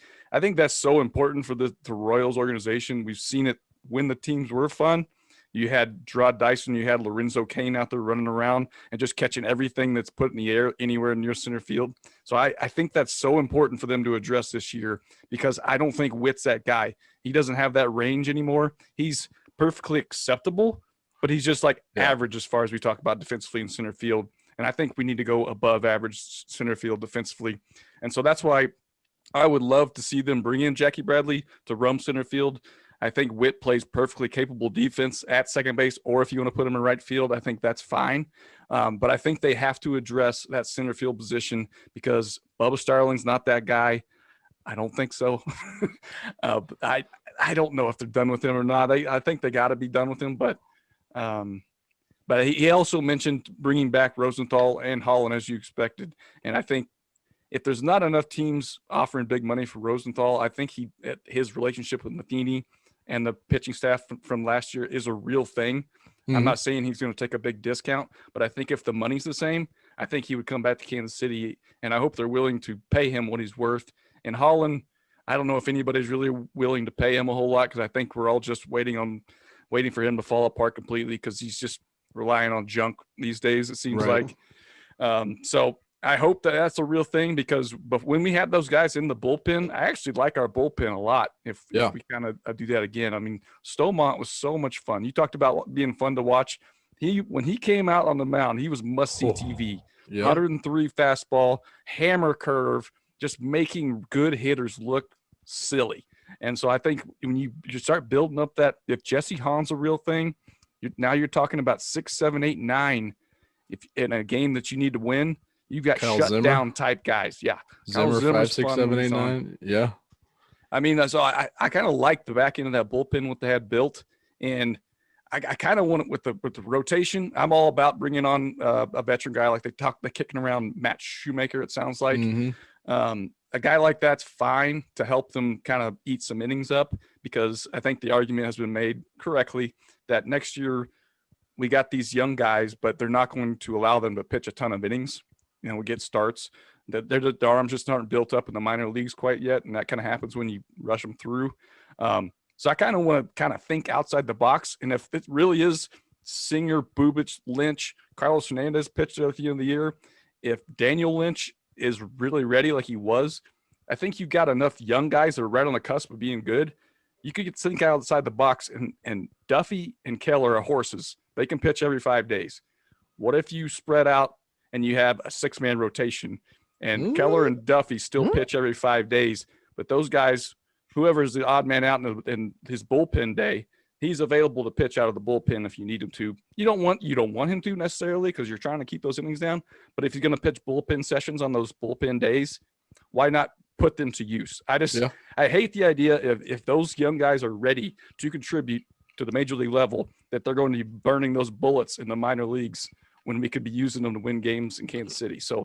that's so important for the Royals organization. We've seen it when the teams were fun. You had Gerard Dyson, you had Lorenzo Cain out there running around and just catching everything that's put in the air anywhere near center field. So I think that's so important for them to address this year, because I don't think Witt's that guy. He doesn't have that range anymore. He's perfectly acceptable, but he's just like average as far as we talk about defensively in center field. And I think we need to go above average center field defensively. And so that's why I would love to see them bring in Jackie Bradley to roam center field. I think Witt plays perfectly capable defense at second base, or if you want to put him in right field, I think that's fine. But I think they have to address that center field position, because Bubba Starling's not that guy. I don't think so. I don't know if they're done with him or not. I think they got to be done with him. But he also mentioned bringing back Rosenthal and Holland, as you expected. And I think if there's not enough teams offering big money for Rosenthal, I think his relationship with Matheny and the pitching staff from last year is a real thing. Mm-hmm. I'm not saying he's going to take a big discount, but I think if the money's the same, I think he would come back to Kansas City, and I hope they're willing to pay him what he's worth. And Holland, I don't know if anybody's really willing to pay him a whole lot, because I think we're all just waiting for him to fall apart completely, because he's just relying on junk these days, it seems like. So I hope that that's a real thing but when we had those guys in the bullpen, I actually like our bullpen a lot. If we kind of do that again, I mean, Stomont was so much fun. You talked about being fun to watch. When he came out on the mound, he was must-see TV. 103 fastball, hammer curve, just making good hitters look silly. And so I think when you start building up that, if Jesse Hahn's a real thing, now you're talking about 6, 7, 8, 9. If in a game that you need to win, you've got shutdown type guys. Yeah. Zimmer 5, 6, 7, 8, 9. Yeah. I mean, so I kind of like the back end of that bullpen, what they had built. And I kind of want it with the rotation. I'm all about bringing on a veteran guy like they're kicking around Matt Shoemaker, it sounds like. A guy like that's fine to help them kind of eat some innings up, because I think the argument has been made correctly that next year we got these young guys, but they're not going to allow them to pitch a ton of innings. You know, we get starts. Their arms just aren't built up in the minor leagues quite yet, and that kind of happens when you rush them through. So I kind of want to kind of think outside the box, and if it really is Singer, Bubich, Lynch, Carlos Hernandez pitched at the end of the year, if Daniel Lynch is really ready like he was, I think you've got enough young guys that are right on the cusp of being good. You could think outside the box, and Duffy and Keller are horses. They can pitch every 5 days. What if you spread out and you have a 6-man rotation, and Keller and Duffy still pitch every 5 days, but those guys, whoever is the odd man out in his bullpen day, he's available to pitch out of the bullpen if you need him to. You don't want him to necessarily, because you're trying to keep those innings down. But if he's going to pitch bullpen sessions on those bullpen days, why not put them to use? I hate the idea if those young guys are ready to contribute to the major league level, that they're going to be burning those bullets in the minor leagues when we could be using them to win games in Kansas City. So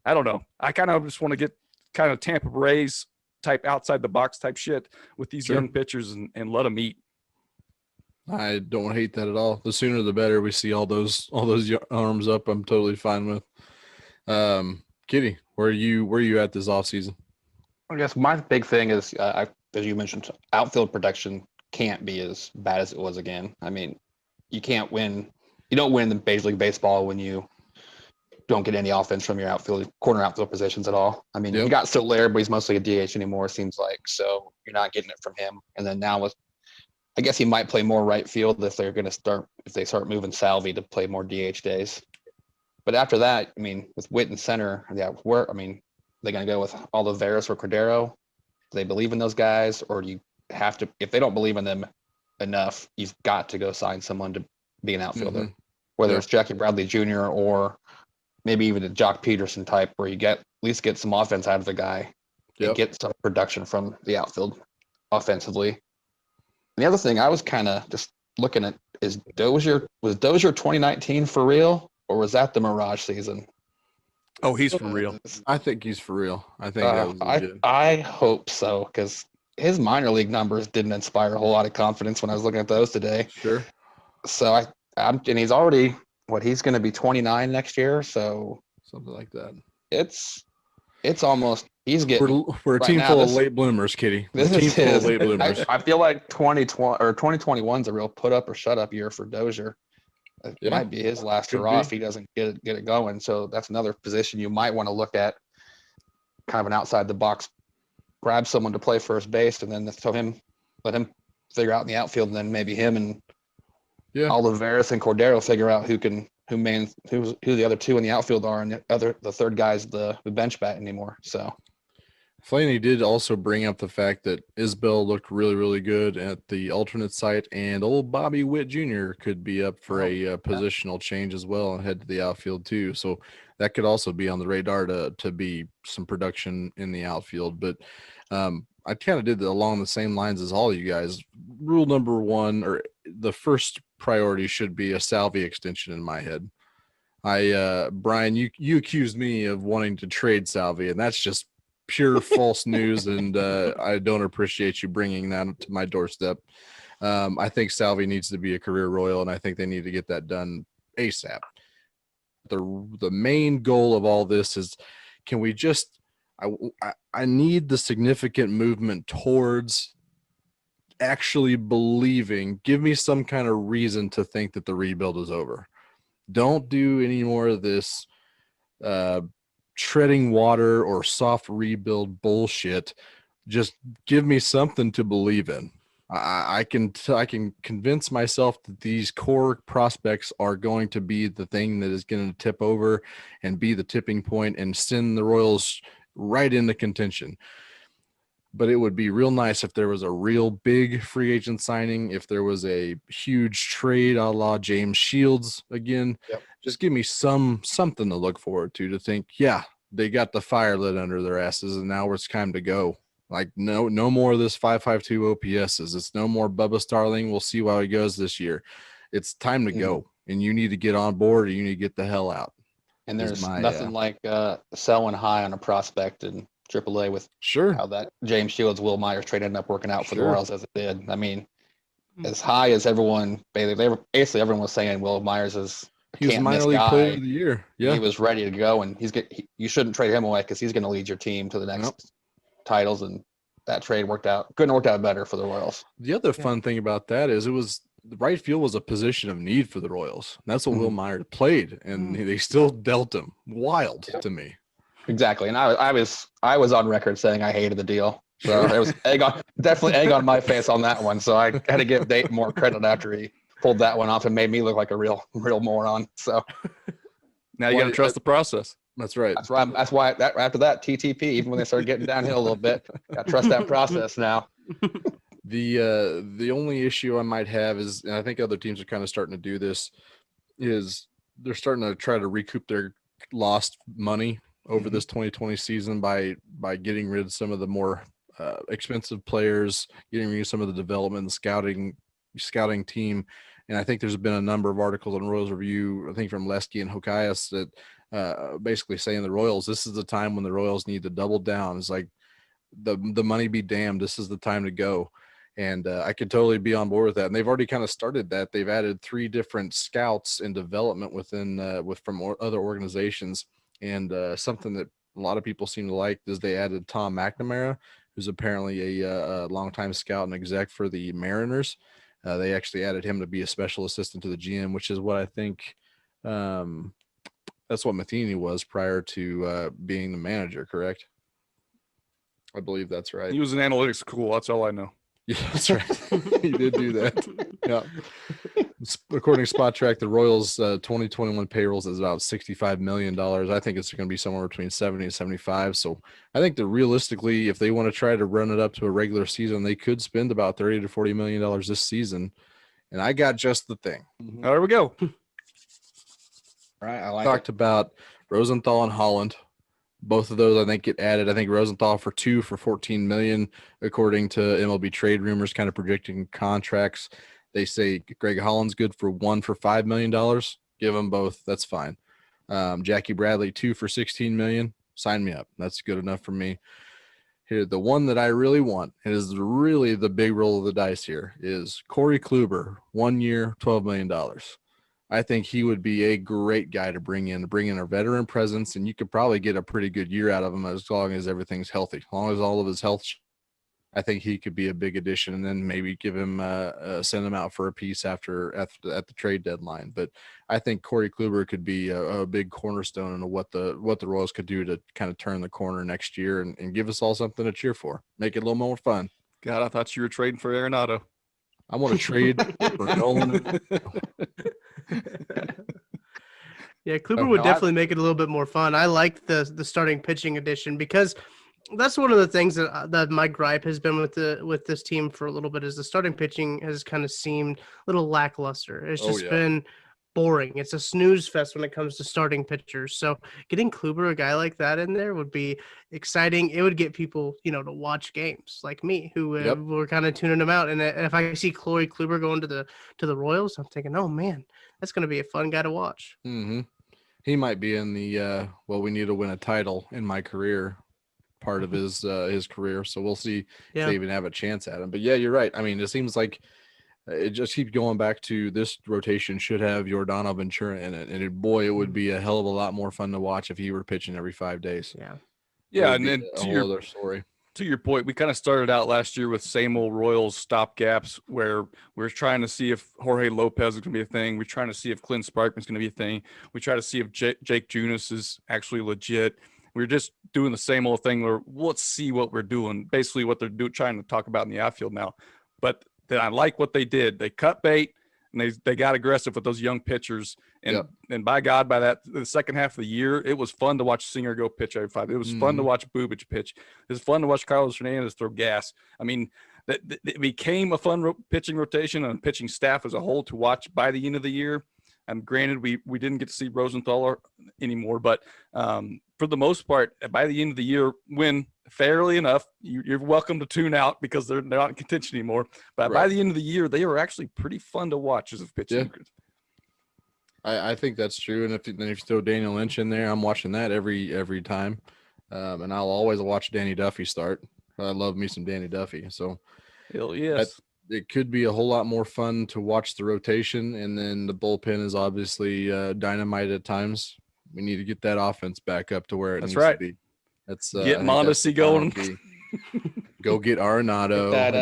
I don't know. I kind of just want to get kind of Tampa Rays type outside the box type shit with these young pitchers and let them eat. I don't hate that at all. The sooner the better. We see all those arms up, I'm totally fine with. Kitty, where are you at this offseason? I guess my big thing is, as you mentioned, outfield production can't be as bad as it was again. I mean, you can't win. You don't win the Major League Baseball when you don't get any offense from your corner outfield positions at all. I mean, you got Soler, but he's mostly a DH anymore, it seems like. So you're not getting it from him. And then now I guess he might play more right field if they start moving Salvi to play more DH days. But after that, I mean, with Witt in center, they're going to go with Olivares or Cordero? Do they believe in those guys, or do you have to? If they don't believe in them enough, you've got to go sign someone to be an outfielder, whether it's Jackie Bradley Jr. or maybe even a Jock Peterson type, where you at least get some offense out of the guy and get some production from the outfield offensively. And the other thing I was kind of just looking at is Dozier 2019 for real, or was that the Mirage season? Oh, he's for real. I think he's for real. I think that was legit. I hope so, because his minor league numbers didn't inspire a whole lot of confidence when I was looking at those today. Sure. So and he's already he's going to be 29 next year, so something like that. It's almost he's getting. We're a team full of late bloomers, Kitty. This is full of late bloomers. I feel like 2021 is a real put up or shut up year for Dozier. It might be his last hurrah if he doesn't get it going. So that's another position you might want to look at, kind of an outside the box, grab someone to play first base, and then let him figure out in the outfield, and then maybe him and Olivares and Cordero figure out who the other two in the outfield are, and the third guy's the bench bat anymore. So Flaney did also bring up the fact that Isbell looked really, really good at the alternate site, and old Bobby Witt Jr. could be up for a positional change as well and head to the outfield too. So that could also be on the radar to be some production in the outfield. But I kind of did along the same lines as all you guys. Rule number one, or the first priority, should be a Salvi extension in my head. Brian, you accused me of wanting to trade Salvi, and that's just pure false news, and I don't appreciate you bringing that to my doorstep. I think Salvi needs to be a career Royal, and I think they need to get that done ASAP. The main goal of all this is, can we just I need the significant movement towards actually believing. Give me some kind of reason to think that the rebuild is over. Don't do any more of this treading water or soft rebuild bullshit. Just give me something to believe in. I can convince myself that these core prospects are going to be the thing that is going to tip over and be the tipping point and send the Royals right into contention. But it would be real nice if there was a real big free agent signing, if there was a huge trade a la James Shields again. Yep. Just give me something to look forward to think, yeah, they got the fire lit under their asses and now it's time to go. Like, no more of this 5.52 OPSs. It's no more Bubba Starling. We'll see how he goes this year. It's time to go, and you need to get on board, or you need to get the hell out. And there's nothing like selling high on a prospect in AAA with how that James Shields, Will Myers trade ended up working out for the Royals as it did. I mean, as high as everyone was saying, Will Myers is he was minor league player of the year. Yeah, he was ready to go, and you shouldn't trade him away because he's going to lead your team to the next titles, and that trade couldn't have worked out better for the Royals. The other fun thing about that is the right field was a position of need for the Royals. That's what Will Myers played, and they still dealt him. Wild to me. Exactly, and I was on record saying I hated the deal, so it was definitely egg on my face on that one. So I had to give Dayton more credit after he pulled that one off and made me look like a real moron. So now you got to trust the process. That's right. That's why after that TTP, even when they started getting downhill a little bit, got to trust that process now. The only issue I might have is, and I think other teams are kind of starting to do this, is they're starting to try to recoup their lost money over this 2020 season by getting rid of some of the more expensive players, getting rid of some of the development and scouting team. And I think there's been a number of articles on Royals Review, I think from Lesky and Hokias, that basically saying the Royals, this is the time when the Royals need to double down. It's like the money be damned. This is the time to go. And I could totally be on board with that. And they've already kind of started that. They've added 3 different scouts in development from other organizations. And something that a lot of people seem to like is they added Tom McNamara, who's apparently a longtime scout and exec for the Mariners. They actually added him to be a special assistant to the GM, which is what I think that's what Matheny was prior to being the manager, correct? I believe that's right. He was an analytics cool. That's all I know. Yeah, that's right. He did do that. Yeah. According to Spot Track, the Royals 2021 payrolls is about $65 million. I think it's going to be somewhere between 70 and 75. So I think that realistically, if they want to try to run it up to a regular season, they could spend about $30 to $40 million this season. And I got just the thing. There we go. Right. I like Talked about Rosenthal and Holland. Both of those, I think, get added. I think Rosenthal for $14 million, according to MLB trade rumors, kind of predicting contracts. They say Greg Holland's good for $1 for $5 million. Give them both. That's fine. Jackie Bradley, 2 for $16 million. Sign me up. That's good enough for me. Here, the one that I really want, and is really the big roll of the dice here, is Corey Kluber, 1 year, $12 million. I think he would be a great guy to bring in a veteran presence, and you could probably get a pretty good year out of him as long as everything's healthy. As long as all of his health, I think he could be a big addition, and then maybe give him send him out for a piece at the trade deadline. But I think Corey Kluber could be a big cornerstone into what the Royals could do to kind of turn the corner next year and give us all something to cheer for, make it a little more fun. God, I thought you were trading for Arenado. I want to trade for Nolan. Yeah, Kluber would definitely make it a little bit more fun. I like the starting pitching edition because that's one of the things that my gripe has been with this team for a little bit is the starting pitching has kind of seemed a little lackluster. It's just been boring. It's a snooze fest when it comes to starting pitchers. So getting Kluber, a guy like that in there, would be exciting. It would get people, to watch games like me who were kind of tuning them out. And if I see Corey Kluber going to the Royals, I'm thinking, oh man, that's going to be a fun guy to watch. Mm-hmm. He might be in the we need to win a title in my career part of his career. So we'll see if they even have a chance at him. But yeah, you're right. I mean, it seems like it just keeps going back to this rotation should have Yordano Ventura in it. And it would be a hell of a lot more fun to watch if he were pitching every 5 days. Yeah. Yeah. And then to your point, we kind of started out last year with same old Royals stopgaps where we're trying to see if Jorge Lopez is going to be a thing. We're trying to see if Clint Sparkman's going to be a thing. We try to see if Jake Junis is actually legit. we're just doing the same old thing where let's see what we're doing, basically what they're trying to talk about in the outfield now. But then I like what they did. They cut bait and they got aggressive with those young pitchers. And and by God, by the second half of the year, it was fun to watch Singer go pitch every 5. It was fun to watch Bubic pitch. It was fun to watch Carlos Hernandez throw gas. I mean, it became a fun pitching rotation and pitching staff as a whole to watch by the end of the year. And granted, we didn't get to see Rosenthal anymore, but for the most part, by the end of the year, when fairly enough, you're welcome to tune out because they're not in contention anymore. But by the end of the year, they were actually pretty fun to watch as a pitching. Yeah. I think that's true. And if you throw Daniel Lynch in there, I'm watching that every time. And I'll always watch Danny Duffy start. I love me some Danny Duffy. So hell yes. It could be a whole lot more fun to watch the rotation. And then the bullpen is obviously dynamite at times. We need to get that offense back up to where it needs to be. That's get Mondesi going. Go get Arenado. That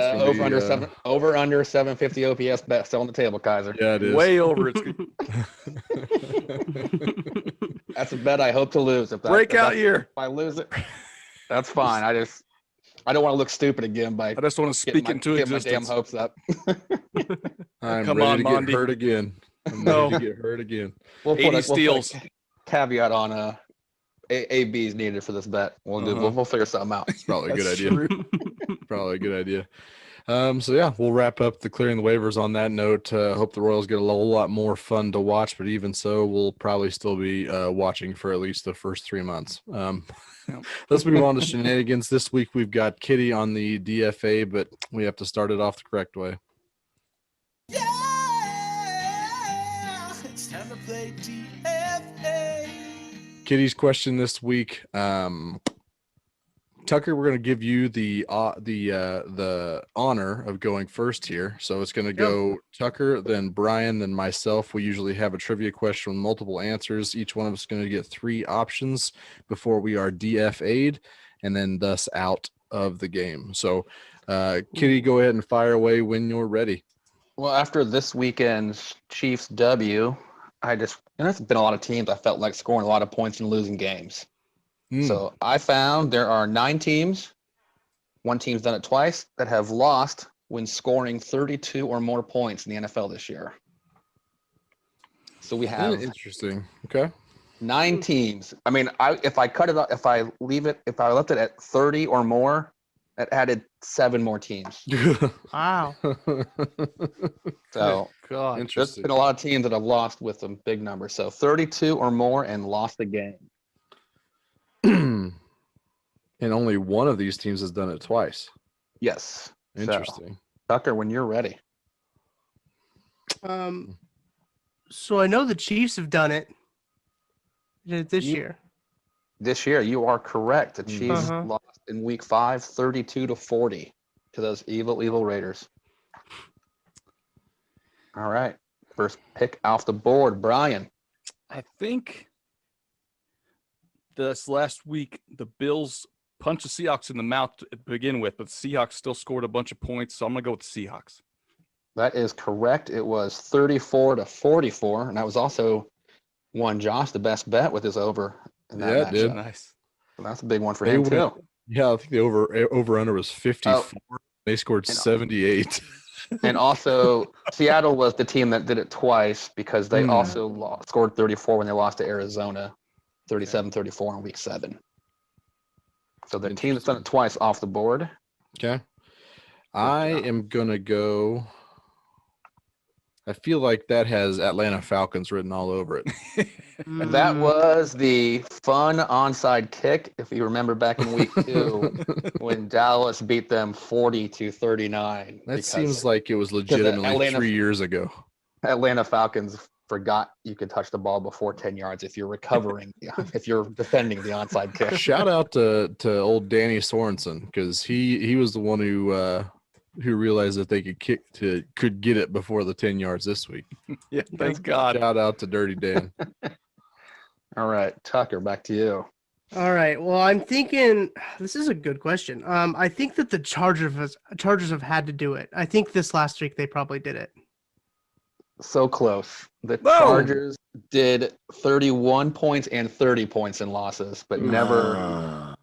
over under 750 OPS bet still on the table, Kaiser. Yeah, it is. Way over. That's a bet I hope to lose. Breakout year. If I lose it, that's fine. I don't want to look stupid again by. I just want to speak into existence. Get my damn hopes up. I'm ready to get hurt again. I'm ready to get hurt again. We'll 80 steals. We'll put a caveat on AB is needed for this bet. We'll figure something out. It's probably a good idea. Probably a good idea. So yeah, we'll wrap up the clearing the waivers on that note. Hope the Royals get a whole lot more fun to watch, but even so, we'll probably still be watching for at least the first 3 months. Let's move on to shenanigans. This week we've got Kitty on the DFA, but we have to start it off the correct way. Yeah, it's time to play DFA. Kitty's question this week. Tucker, we're going to give you the honor of going first here. So it's going to go Tucker, then Brian, then myself. We usually have a trivia question with multiple answers. Each one of us is going to get 3 options before we are DFA'd and then thus out of the game. So, Kitty, go ahead and fire away when you're ready. Well, after this weekend's Chiefs W, there's been a lot of teams I felt like scoring a lot of points and losing games. So I found there are 9 teams, one team's done it twice, that have lost when scoring 32 or more points in the NFL this year. So we have interesting. Okay. 9 teams. I mean, if I left it at 30 or more, that added 7 more teams. Wow. So God, there's been a lot of teams that have lost with a big number. So 32 or more and lost the game. And only one of these teams has done it twice. Yes. Interesting. So, Tucker, when you're ready. So I know the Chiefs have done it. Did it this year? This year, you are correct. The Chiefs lost in week 5, 32-40 to those evil Raiders. All right. First pick off the board, Brian. I think this last week, the Bills punched the Seahawks in the mouth to begin with, but the Seahawks still scored a bunch of points, so I'm going to go with the Seahawks. That is correct. It was 34-44, and that was also one Josh, the best bet with his over. In that matchup. Did. Nice. So that's a big one for him, too. Yeah, I think the over-under was 54. They scored 78. And also, Seattle was the team that did it twice because they also scored 34 when they lost to Arizona. 37-34 in week 7. So the team that's done it twice off the board. Okay. I am going to go. I feel like that has Atlanta Falcons written all over it. That was the fun onside kick, if you remember back in week 2 when Dallas beat them 40-39. That seems like it was legitimately 3 years ago. Atlanta Falcons forgot you could touch the ball before 10 yards if you're recovering, if you're defending the onside kick. Shout out to old Danny Sorensen, because he was the one who realized that they could get it before the 10 yards this week. Yeah, thank God. Shout out to Dirty Dan. All right, Tucker, back to you. All right. Well, I'm thinking this is a good question. I think that the Chargers have had to do it. I think this last week they probably did it. So close. The Chargers did 31 points and 30 points in losses, but never.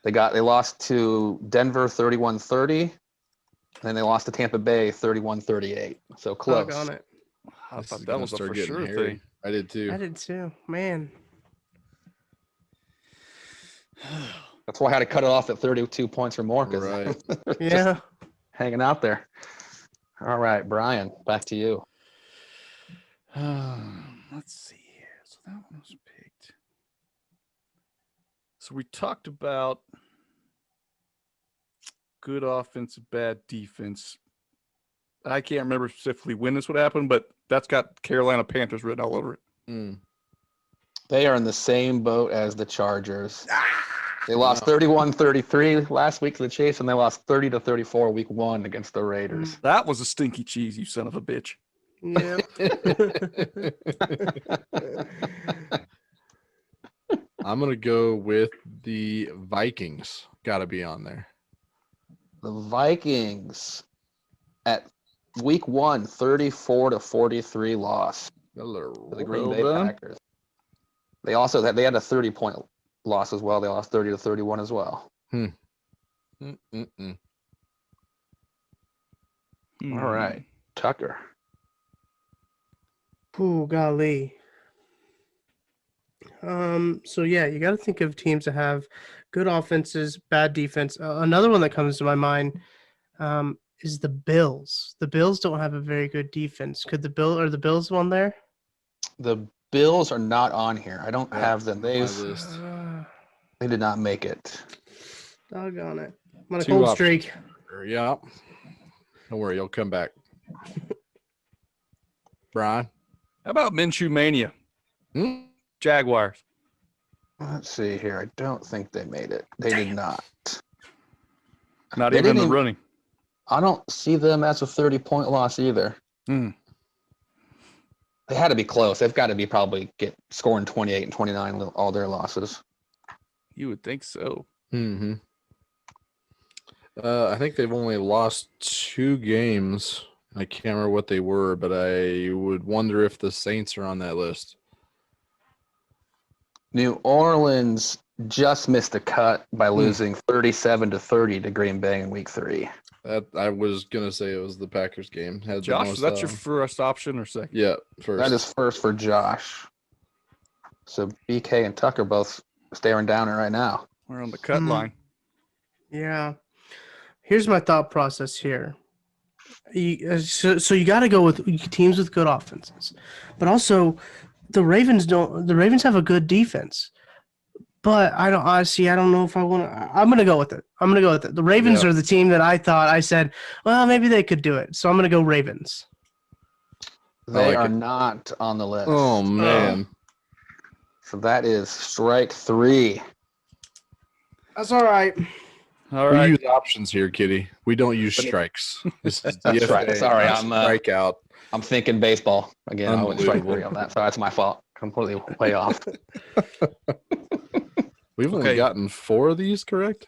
They lost to Denver 31-30, and they lost to Tampa Bay 31-38. So close. On it. I thought that was a for sure thing. I did too. Man. That's why I had to cut it off at 32 points or more. Right. Yeah. Hanging out there. All right, Brian, back to you. Let's see here. So that one was picked. So we talked about good offense, bad defense. I can't remember specifically when this would happen, but that's got Carolina Panthers written all over it. They are in the same boat as the Chargers. They lost 31-33 last week to the Chiefs, and they lost 30-34 week 1 against the Raiders. That was a stinky cheese, you son of a bitch. Yeah. I'm going to go with the Vikings. Got to be on there. The Vikings at week 1, 34-43 loss to the Green Bay Packers. They had a 30-point loss as well. They lost 30-31 as well. All right, Tucker. Oh, golly. So yeah, you got to think of teams that have good offenses, bad defense. Another one that comes to my mind is the Bills. The Bills don't have a very good defense. Could the Bills one there? The Bills are not on here. I don't have them. They did not make it. Doggone it. I'm on a cold streak. Yeah. Don't worry, you'll come back. Brian? How about Minshew Mania? Jaguars. Let's see here. I don't think they made it. They did not. Not even in the running. I don't see them as a 30-point loss either. They had to be close. They've got to be probably scoring 28 and 29 all their losses. You would think so. I think they've only lost 2 games. I can't remember what they were, but I would wonder if the Saints are on that list. New Orleans just missed a cut by losing 37-30 to Green Bay in week 3. I was gonna say it was the Packers game. Josh, is that your first option or second? Yeah, first. That is first for Josh. So BK and Tucker both staring down it right now. We're on the cut line. Yeah. Here's my thought process here. So you got to go with teams with good offenses, but also the Ravens have a good defense. But I don't know if I want to. I'm going to go with it. The Ravens are the team that I said, well, maybe they could do it. So I'm going to go Ravens. They are not on the list. Oh, man. So that is strike 3. That's all right. All right. We use options here, Kitty. We don't use strikes. This is That's right. Sorry, I'm strikeout. I'm thinking baseball again. I went strike 3 on that, so that's my fault. Completely way off. We've only gotten 4 of these, correct?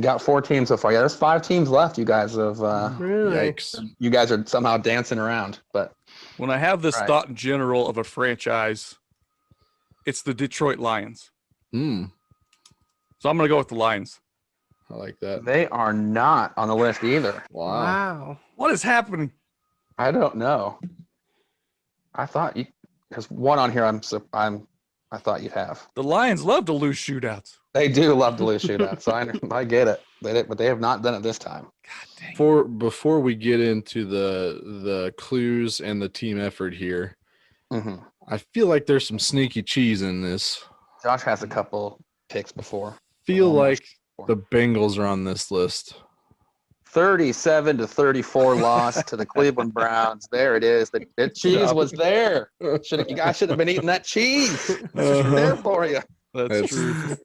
Got 4 teams so far. Yeah, there's 5 teams left. You guys have. Really? Yikes! You guys are somehow dancing around, but when I have this thought in general of a franchise, it's the Detroit Lions. So I'm going to go with the Lions. I like that. They are not on the list either. Wow. What is happening? I don't know. I thought because one on here I thought you'd have. The Lions love to lose shootouts. They do love to lose shootouts. I get it. But they have not done it this time. God dang. Before we get into the clues and the team effort here, I feel like there's some sneaky cheese in this. Josh has a couple picks before. Feel like the Bengals are on this list. 37-34 loss to the Cleveland Browns. There it is. The cheese was there. You guys should have been eating that chease. It's there for you. That's true.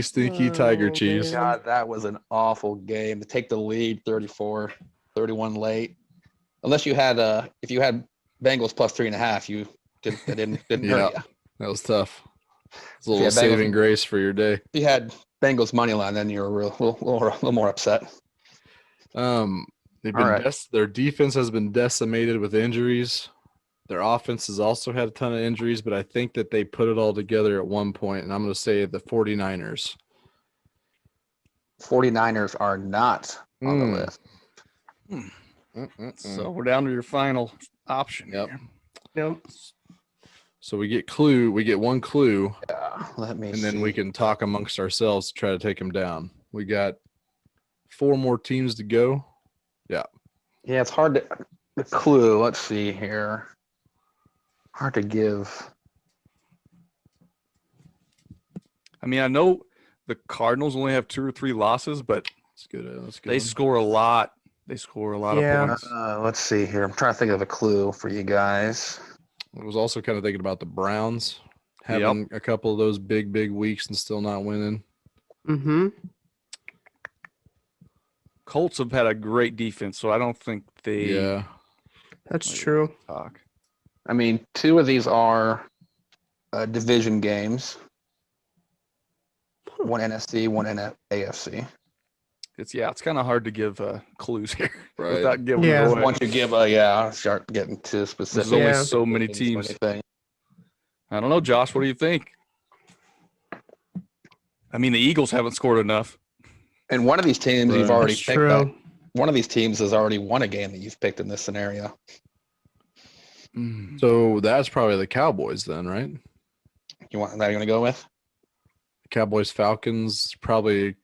Stinky tiger cheese. God, that was an awful game to take the lead 34-31 late. Unless you had if you had Bengals plus 3.5, you didn't hurt you. That was tough. It's a little saving grace for your day. If you had Bengals money line, then you were a little more upset. Their defense has been decimated with injuries. Their offense has also had a ton of injuries, but I think that they put it all together at one point, and I'm going to say the 49ers. 49ers are not on the list. So we're down to your final option. Yep. So we get one clue. Yeah, let me and then we can talk amongst ourselves to try to take them down. We got 4 more teams to go. Yeah. Yeah, it's hard to the clue. Let's see here. Hard to give. I mean, I know the Cardinals only have 2 or 3 losses, but they score a lot. They score a lot of points. Let's see here. I'm trying to think of a clue for you guys. I was also kind of thinking about the Browns having a couple of those big weeks and still not winning. Mm-hmm. Colts have had a great defense, so I don't think they. Yeah, that's true. Talk. I mean, 2 of these are division games. One NFC, one AFC. It's kind of hard to give clues here right. without giving it away. Once you give start getting to specific. There's only so many teams. I don't know, Josh. What do you think? I mean, the Eagles haven't scored enough. And one of these teams you've already That's picked. true. One of these teams has already won a game that you've picked in this scenario. So that's probably the Cowboys then, right? You want that? You're gonna go with Cowboys Falcons probably.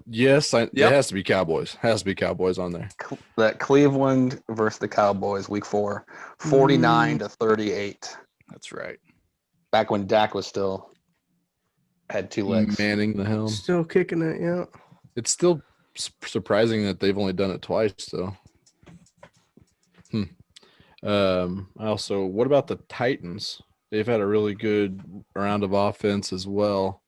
Yes, it has to be Cowboys. Has to be Cowboys on there. that Cleveland versus the Cowboys, Week 4, 49-38. That's right. Back when Dak was still had 2 legs. Manning the helm. Still kicking it, yeah. It's still surprising that they've only done it twice, though. Also, what about the Titans? They've had a really good round of offense as well.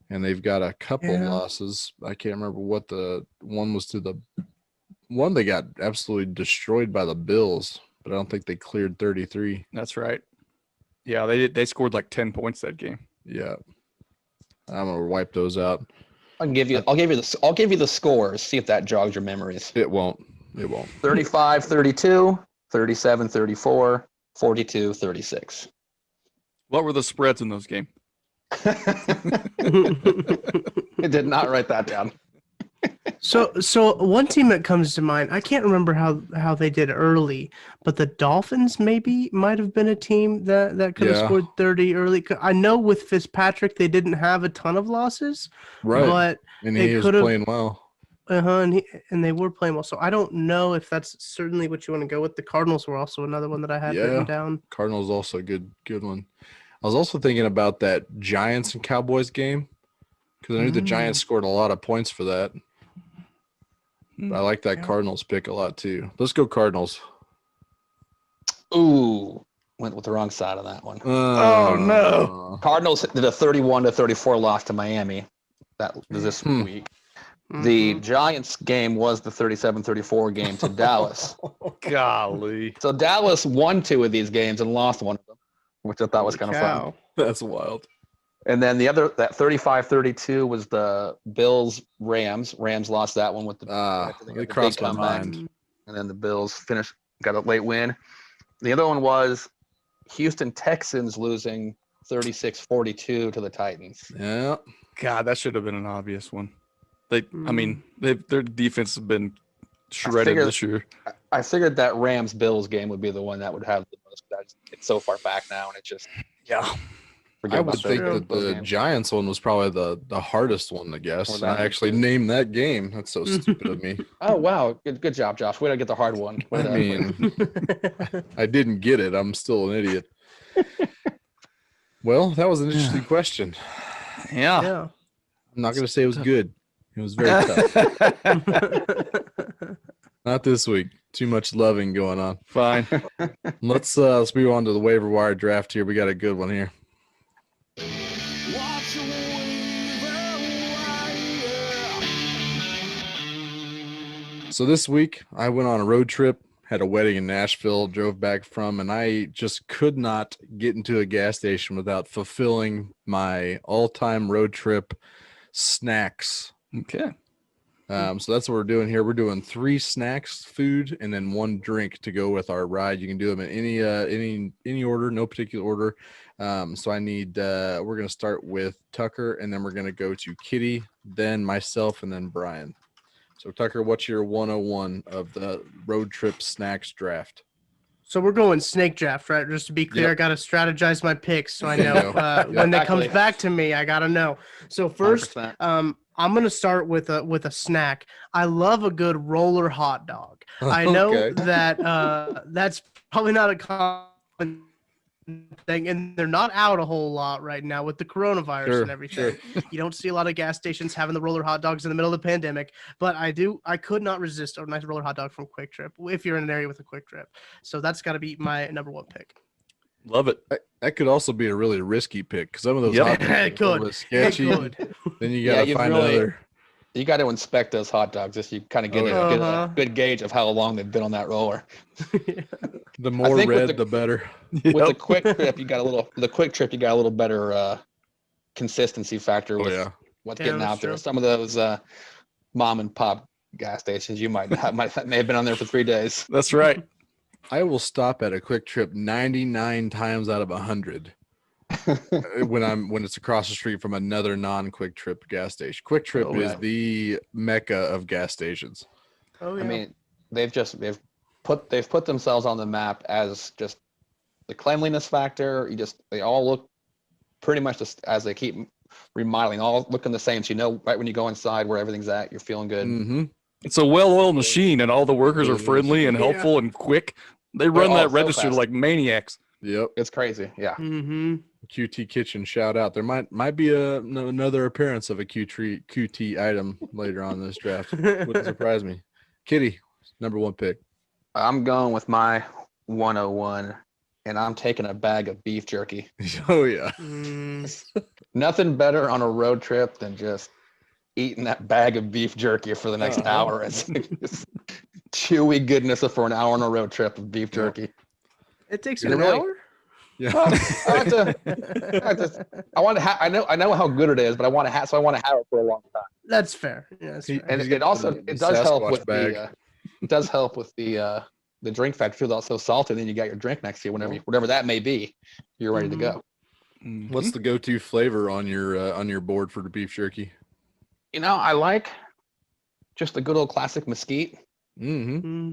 And they've got a couple losses. I can't remember what the one was to the one they got absolutely destroyed by the Bills, but I don't think they cleared 33. That's right. Yeah, they scored like 10 points that game. Yeah. I'm gonna wipe those out. I'll give you the scores. See if that jogs your memories. It won't. 35-32, 37-34, 42-36. What were the spreads in those games? I did not write that down. So one team that comes to mind, I can't remember how they did early, but the Dolphins might have been a team that could have scored 30 early. I know with Fitzpatrick they didn't have a ton of losses, right? But and he was playing well. And they were playing well. So I don't know if that's certainly what you want to go with. The Cardinals were also another one that I had written down. Cardinals also a good one. I was also thinking about that Giants and Cowboys game because I knew the Giants scored a lot of points for that. I like that Cardinals pick a lot too. Let's go Cardinals. Ooh, went with the wrong side on that one. Oh no! Cardinals did a 31-34 loss to Miami. That was this week. The Giants game was the 37-34 game to Dallas. Golly! So Dallas won 2 of these games and lost one of them, which I thought was kind of fun. That's wild. And then that 35-32 was the Bills-Rams. Rams lost that one with they crossed my mind. And then the Bills got a late win. The other one was Houston Texans losing 36-42 to the Titans. Yeah. God, that should have been an obvious one. Their defense has been shredded this year. I figured that Rams-Bills game would be the one that would have the most. It's so far back now, and it just I would think that the Giants one was probably the hardest one to guess. And I actually named that game. That's so stupid of me. Oh wow, good job, Josh. Way to get the hard one. I didn't get it. I'm still an idiot. Well, that was an interesting question. Yeah. I'm not going to say it was good. It was very tough. Not this week. Too much loving going on. Fine. Let's move on to the waiver wire draft here. We got a good one here. Watch your waiver wire. So this week I went on a road trip, had a wedding in Nashville, drove back from, and I just could not get into a gas station without fulfilling my all-time road trip snacks. Okay. So that's what we're doing here. We're doing 3 snacks, food, and then 1 drink to go with our ride. You can do them in any order, no particular order. So I need we're gonna start with Tucker, and then we're gonna go to Kitty, then myself, and then Brian. So Tucker, what's your 101 of the road trip snacks draft? So we're going snake draft, right? Just to be clear, I got to strategize my picks so I know when that comes back to me. I got to know. So first, 100%. I'm gonna start with a snack. I love a good roller hot dog. I know that that's probably not a common thing, and they're not out a whole lot right now with the coronavirus and everything. You don't see a lot of gas stations having the roller hot dogs in the middle of the pandemic, but I could not resist a nice roller hot dog from Quick Trip if you're in an area with a Quick Trip. So that's got to be my number 1 pick. Love it. That could also be a really risky pick because some of those hot dogs are a little sketchy. Then you got to find another. You got to inspect those hot dogs just so you kind of get a good gauge of how long they've been on that roller. The more red, the better. With the Quick Trip, you got a little better consistency factor with what's getting out there. Some of those mom and pop gas stations, you may have been on there for 3 days. That's right. I will stop at a Quick Trip 99 times out of 100 when it's across the street from another non-Quick Trip gas station. Quick Trip is the mecca of gas stations. I mean, they've put themselves on the map as just the cleanliness factor. They all look pretty much just as they keep remodeling, all looking the same. So you know right when you go inside where everything's at, you're feeling good. Mm-hmm. It's a well-oiled machine, and all the workers are friendly and helpful and quick. They run that register like maniacs. Yep, it's crazy. Yeah. Mm-hmm. QT Kitchen, shout out. There might be another appearance of a QT item later on in this draft. Wouldn't surprise me. Kitty, number 1 pick. I'm going with my 101, and I'm taking a bag of beef jerky. Oh yeah. Nothing better on a road trip than just eating that bag of beef jerky for the next hour. It's chewy goodness for an hour on a road trip of beef jerky. It takes an hour. Yeah. I know how good it is, but I want to have it for a long time. That's fair. Yeah, that's fair. And it does help with the drink factor too. It's also salty. Then you got your drink next to you whatever that may be. You're ready to go. What's the go-to flavor on your board for the beef jerky? I like just the good old classic mesquite. Mm-hmm.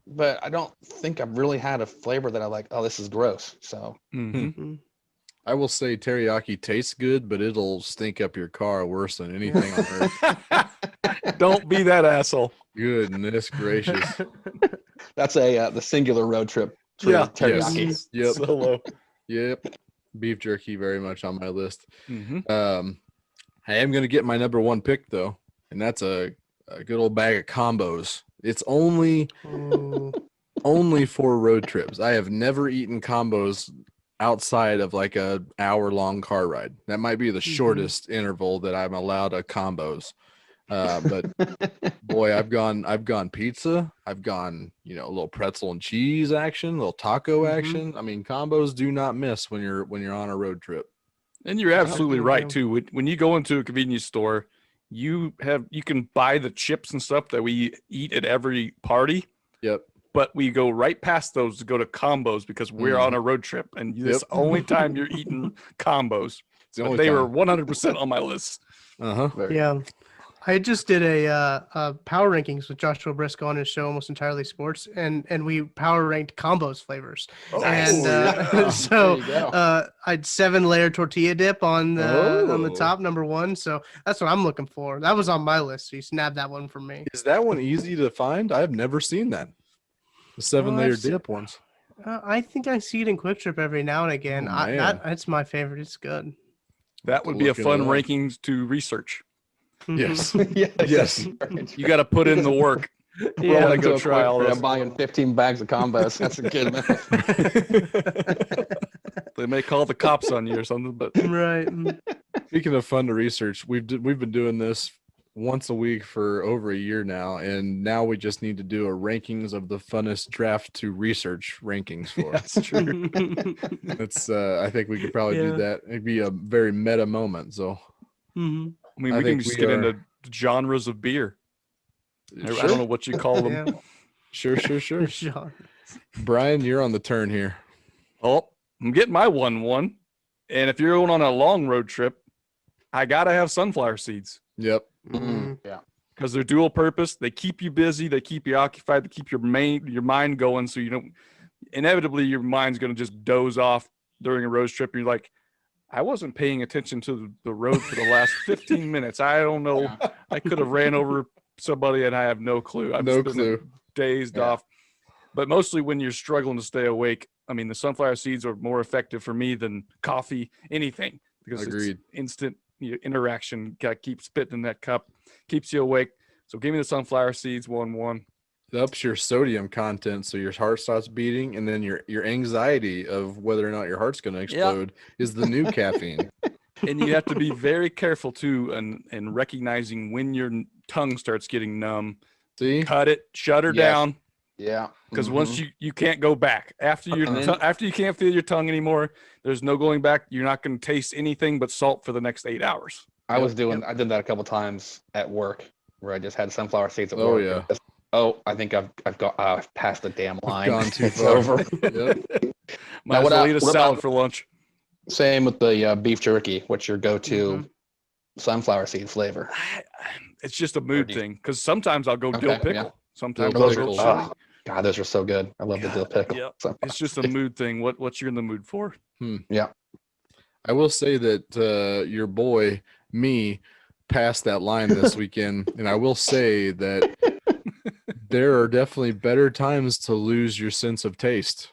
But I don't think I've really had a flavor that I like. Oh, this is gross. So I will say teriyaki tastes good, but it'll stink up your car worse than anything on earth. Don't be that asshole. Goodness gracious. That's the singular road trip. Teriyaki. Yes. Yep. Solo. Yep. Beef jerky very much on my list. I am going to get my number 1 pick though, and that's a good old bag of combos. It's only for road trips. I have never eaten combos outside of like a hour-long car ride. That might be the shortest interval that I'm allowed a combos. But boy, I've gone pizza. I've gone, a little pretzel and cheese action, a little taco action. I mean, combos do not miss when you're on a road trip. And you're absolutely right too. When you go into a convenience store, you can buy the chips and stuff that we eat at every party. Yep. But we go right past those to go to combos because we're on a road trip, and this is the only time you're eating combos. But they were 100% on my list. Yeah. I just did a power rankings with Joshua Briscoe on his show, Almost Entirely Sports, and we power ranked combos flavors. So I had 7-layer tortilla dip on the top, number 1. So that's what I'm looking for. That was on my list. So you snapped that one from me. Is that one easy to find? I've never seen that. The 7-layer dip ones. I think I see it in Quick Trip every now and again. That's my favorite. It's good. That would be a fun rankings to research. Yes. Yes. You got to put in the work. Yeah, I go try all this. I'm buying 15 bags of combos. That's a good amount. They may call the cops on you or something, but right. Speaking of fun to research, we've been doing this once a week for over a year now, and now we just need to do a rankings of the funnest draft to research rankings for. That's true. That's I think we could probably do that. It'd be a very meta moment. So I mean, we can just get into genres of beer. I don't know what you call them. Yeah. Sure. Genre. Brian, you're on the turn here. Oh, I'm getting my 1-1. And if you're going on a long road trip, I gotta have sunflower seeds. Yep. Yeah. Because they're dual purpose. They keep you busy. They keep you occupied. They keep your mind going. So you don't. Inevitably, your mind's gonna just doze off during a road trip. You're like, I wasn't paying attention to the road for the last 15 minutes. I don't know. Yeah. I could have ran over somebody and I have no clue. I've No just clue. been dazed Yeah. off. But mostly when you're struggling to stay awake, I mean, the sunflower seeds are more effective for me than coffee, anything, because Agreed. it's instant interaction. Got to keep spitting in that cup, keeps you awake. So give me the sunflower seeds, 1-1. It ups your sodium content, so your heart starts beating, and then your anxiety of whether or not your heart's going to explode is the new caffeine. And you have to be very careful too, and recognizing when your tongue starts getting numb. See, Cut it, shut her Yes. down. Yeah. Because once you can't go back after after you can't feel your tongue anymore, there's no going back. You're not going to taste anything but salt for the next 8 hours. I did that a couple tiends at work where I just had sunflower seeds at Oh, work. yeah. I think I've passed the damn line. gone too It's far. over. Yep. Might as what well about- eat a what salad about- for lunch. Same with the beef jerky. What's your go-to sunflower seed flavor? It's just a mood thing. Because sometimes I'll go dill Okay, pickle. yeah. Sometimes Dill I'll pickle. go chili. Oh, God, those are so good. I love the dill pickle. Yep. So- It's just a mood thing. What you're in the mood for? Yeah. I will say that your boy, me, passed that line this weekend. And I will say that there are definitely better times to lose your sense of taste.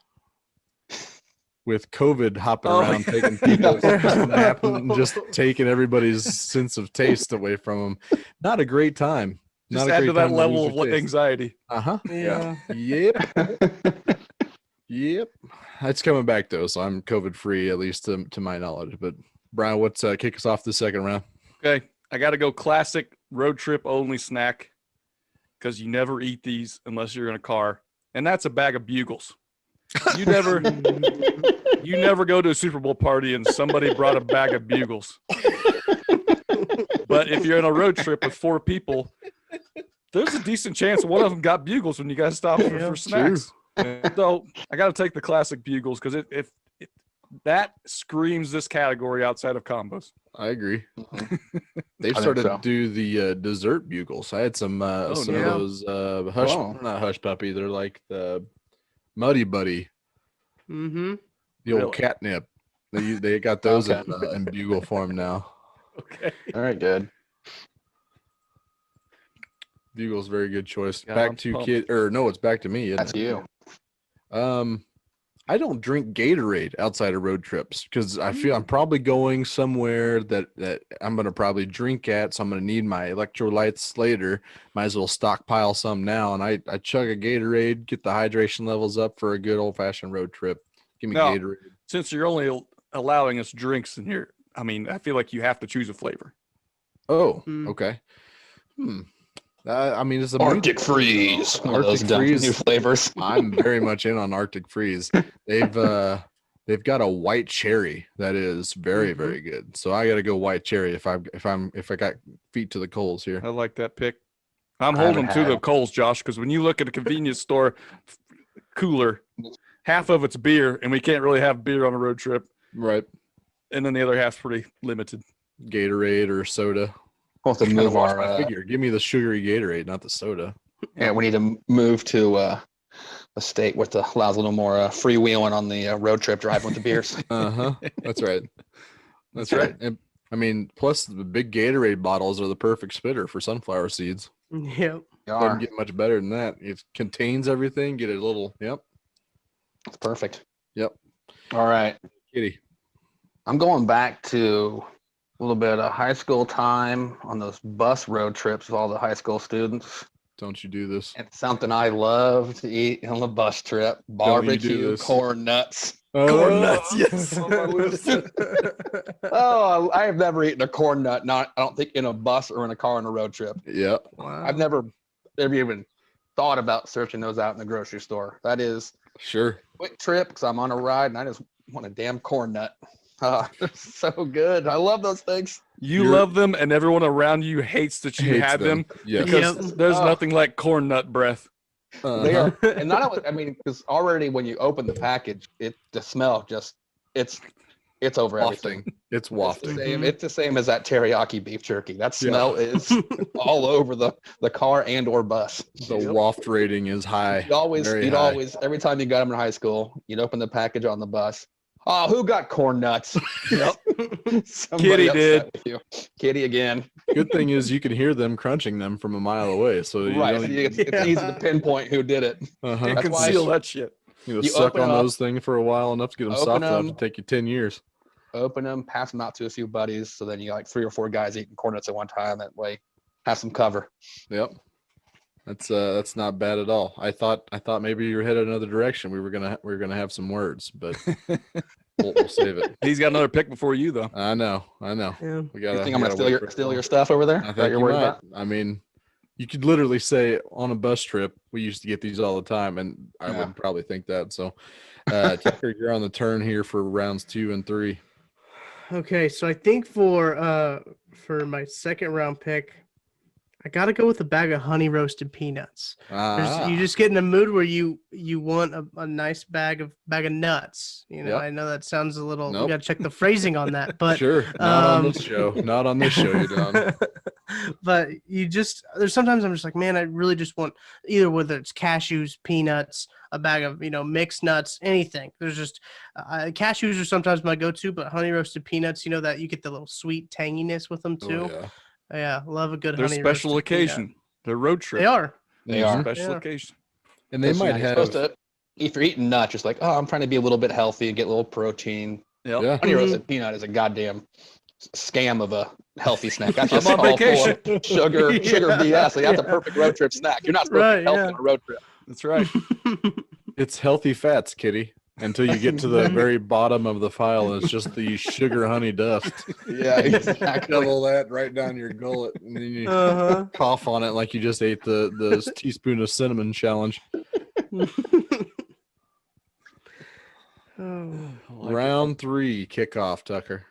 With COVID hopping around, taking people's napping, just taking everybody's sense of taste away from them. Not a great time. Just Not a add great to that time level lose of your taste. anxiety. Uh-huh. Yeah. Yep. Yep. It's coming back though, so I'm COVID free, at least to my knowledge. But Brian, what's kick us off the second round? Okay. I got to go classic road trip only snack because you never eat these unless you're in a car. And that's a bag of Bugles. You never go to a Super Bowl party and somebody brought a bag of Bugles. But if you're in a road trip with 4 people, there's a decent chance one of them got Bugles when you guys stop for snacks. So I got to take the classic Bugles because that screams this category outside of combos. I agree. They've I think started so. to do the dessert Bugles. I had some of those hush, Whoa. not hush puppy. They're like the Muddy Buddy, Mm-hmm. the old Really? catnip. They got those Okay. in bugle form now. Okay. All right, good. Bugle's very good choice. Yeah, Back I'm to pumped. kid, or no, it's back to me. Isn't That's it? you. I don't drink Gatorade outside of road trips because I feel I'm probably going somewhere that I'm gonna probably drink at, so I'm gonna need my electrolytes later. Might as well stockpile some now, and I chug a Gatorade, get the hydration levels up for a good old fashioned road trip. Give me No. Gatorade. Since you're only allowing us drinks in here, I mean, I feel like you have to choose a flavor. Oh, Mm. okay. I mean, it's a Arctic Freeze. One of those Arctic dumb Freeze. new flavors. I'm very much in on Arctic Freeze. They've got a white cherry that is very Mhm. very good. So I got to go white cherry if I got feet to the coals here. I like that pick. I'm I haven't holding to had the it. coals, Josh, because when you look at a convenience store cooler, half of it's beer, and we can't really have beer on a road trip, Right. and then the other half's pretty limited. Gatorade or soda. We'll have to Kinda move watch our. my figure. Give me the sugary Gatorade, not the soda. Yeah, we need to move to a state with allows a little more freewheeling on the road trip driving with the beers. Uh-huh. That's right. That's right. And I mean, plus the big Gatorade bottles are the perfect spitter for sunflower seeds. Yep. Doesn't get much better than that. It contains everything. Get a little. Yep. It's perfect. Yep. All right. Kitty. I'm going back to a little bit of high school time on those bus road trips with all the high school students. Don't you do this? It's something I love to eat on the bus trip. you do Barbecue, this. corn nuts. Corn nuts, yes. On my list. Oh, I have never eaten a corn nut. Not, I don't think in a bus or in a car on a road trip. Yeah. Wow. I've never even thought about searching those out in the grocery store. That is Sure. a quick trip because I'm on a ride and I just want a damn corn nut. So good. I love those things. You love them, and everyone around you hates that you had them. Yes. Because there's nothing like corn nut breath. They are, and not only, I mean, because already when you open the package, the smell just it's over everything. It's wafting. It's the same as that teriyaki beef jerky. That smell is all over the car and or bus. The waft rating is high. You'd always every time you got them in high school, you'd open the package on the bus. Oh, who got corn nuts? Yep. Kitty did. Kitty again. Good thing is you can hear them crunching them from a mile away. So it's easy to pinpoint who did it. You can conceal that shit. You suck on those things for a while enough to get them soft enough to take you 10 years. Open them, pass them out to a few buddies. So then you got like 3 or 4 guys eating corn nuts at one time. That way, have some cover. Yep. That's not bad at all. I thought maybe you were headed another direction. We were gonna have some words, but we'll save it. He's got another pick before you, though. I know. Yeah. We got. You think I'm gonna steal your stuff over there? I think you're worried about? I mean, you could literally say on a bus trip, we used to get these all the time, and I would probably think that. So, Tucker, you're on the turn here for rounds 2 and 3. Okay, so I think for my second round pick, I gotta go with a bag of honey roasted peanuts. You just get in a mood where you want a nice bag of nuts. You know, I know that sounds a little. We gotta check the phrasing on that, but sure, not on this show. Not on this show, you don't. But there's sometimes I'm just like, man, I really just want either whether it's cashews, peanuts, a bag of mixed nuts, anything. There's just cashews are sometimes my go-to, but honey roasted peanuts, that you get the little sweet tanginess with them too. Oh, yeah, love a good They're honey special occasion. Peanut. They're road trip. They are Special occasion. And they might have. If you're eating nuts, just like, oh, I'm trying to be a little bit healthy and get a little protein. Yep. Yeah. Honey roasted peanut is a goddamn scam of a healthy snack. That's just I'm on vacation. Sugar BS. Like, that's a perfect road trip snack. You're not supposed to be healthy on a road trip. That's right. It's healthy fats, Kitty. Until you get to the very bottom of the file, and it's just the sugar honey dust. Yeah, exactly. Double that right down your gullet, and then you cough on it like you just ate the teaspoon of cinnamon challenge. Round 3 kickoff, Tucker.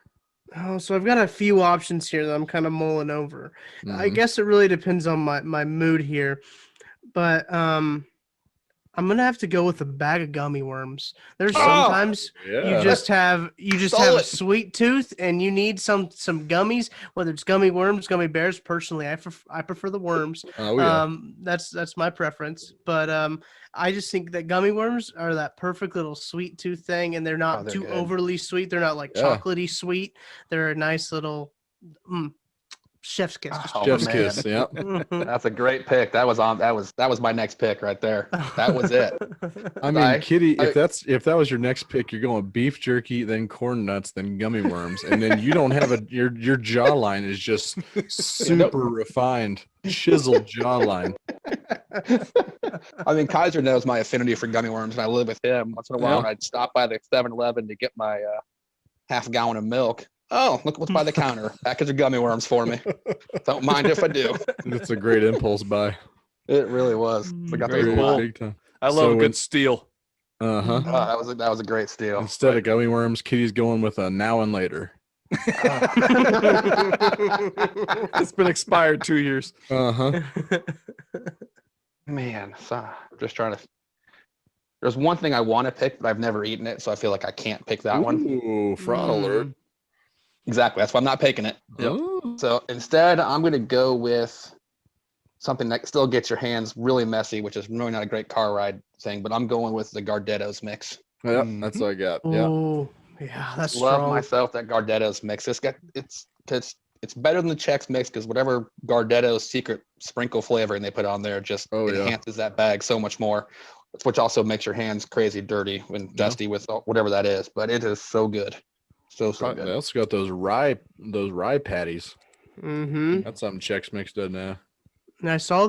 Oh, so I've got a few options here that I'm kind of mulling over. I guess it really depends on my mood here, but I'm gonna have to go with a bag of gummy worms. There's sometimes you just have a sweet tooth and you need some gummies, whether it's gummy worms, gummy bears. Personally, I prefer the worms. Oh, yeah. That's my preference. But I just think that gummy worms are that perfect little sweet tooth thing, and they're not too overly sweet. They're not like chocolatey sweet. They're a nice little chef's kiss. Chef's kiss. Yep. That's a great pick. That was my next pick right there. That was it. I mean, Kitty, if that was your next pick, you're going beef jerky, then corn nuts, then gummy worms, and then you don't have your jawline is just super refined, chiseled jawline. I mean, Kaiser knows my affinity for gummy worms, and I live with him. Once in a while, I'd stop by the 7-Eleven to get my half gallon of milk. Oh, look what's by the counter. Package of gummy worms for me. Don't mind if I do. It's a great impulse buy. It really was. I love a good steal. That was a great steal. Instead of gummy worms, Kitty's going with a now and later. It's been expired 2 years. Man, just trying to. There's one thing I want to pick, but I've never eaten it, so I feel like I can't pick that one. Ooh, fraud alert. Exactly. That's why I'm not picking it. Yep. So instead, I'm going to go with something that still gets your hands really messy, which is really not a great car ride thing, but I'm going with the Gardetto's mix. Yep, that's what I got. Yeah. Yeah, that's love myself that Gardetto's mix. It's better than the Chex mix because whatever Gardetto's secret sprinkle flavoring they put on there just enhances that bag so much more, which also makes your hands crazy dirty and dusty with whatever that is. But it is so good. So good. They also got those rye patties. That's something Chex Mix does now. And I saw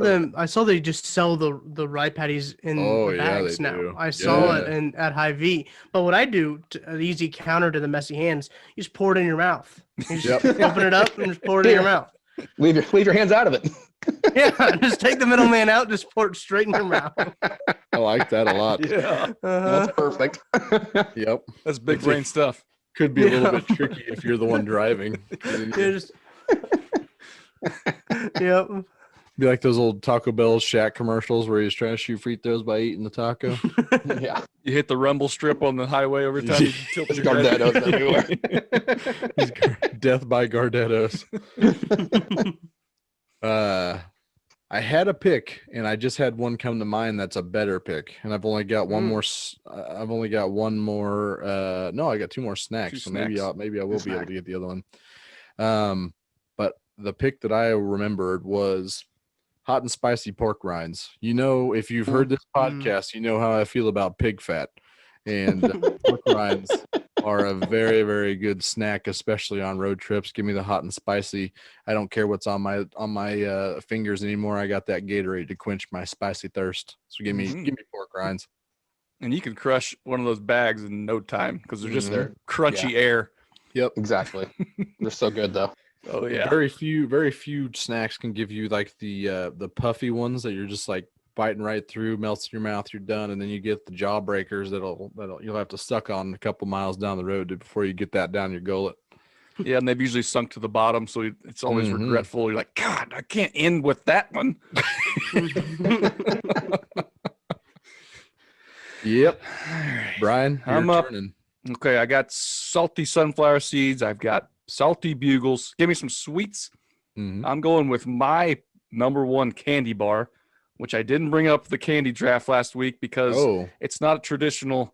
they just sell the rye patties in the bags now. Do. I saw it at Hy-Vee. But what I do, an easy counter to the messy hands, you just pour it in your mouth. You just open it up and just pour it in your mouth. Leave your hands out of it. Yeah, just take the middleman out, just pour it straight in your mouth. I like that a lot. Yeah. That's perfect. Yep. That's big brain stuff. Could be a little bit tricky if you're the one driving. Yep. Be like those old Taco Bell Shack commercials where he's trying to shoot free throws by eating the taco. Yeah. You hit the rumble strip on the highway every time you tilt your head. Gardettos everywhere. Death by Gardettos. I had a pick, and I just had one come to mind that's a better pick, and I've only got one more. I've only got one more. No, I got two more snacks. So maybe I will be able to get the other one. But the pick that I remembered was hot and spicy pork rinds. You know, if you've heard this podcast, you know how I feel about pig fat, and pork rinds are a very, very good snack, especially on road trips. Give me the hot and spicy. I don't care what's on my fingers anymore. I got that Gatorade to quench my spicy thirst. So give me pork rinds. And you can crush one of those bags in no time because they're just crunchy air. Yep, exactly. They're so good though. Oh yeah. Very few snacks can give you like the puffy ones that you're just like biting right through, melts in your mouth, you're done, and then you get the jawbreakers that'll you'll have to suck on a couple miles down the road before you get that down your gullet. Yeah, and they've usually sunk to the bottom, so it's always regretful. You're like, God, I can't end with that one. Yep. Right. Brian, I'm up. Okay, I got salty sunflower seeds. I've got salty bugles. Give me some sweets. I'm going with my number one candy bar, which I didn't bring up the candy draft last week because it's not a traditional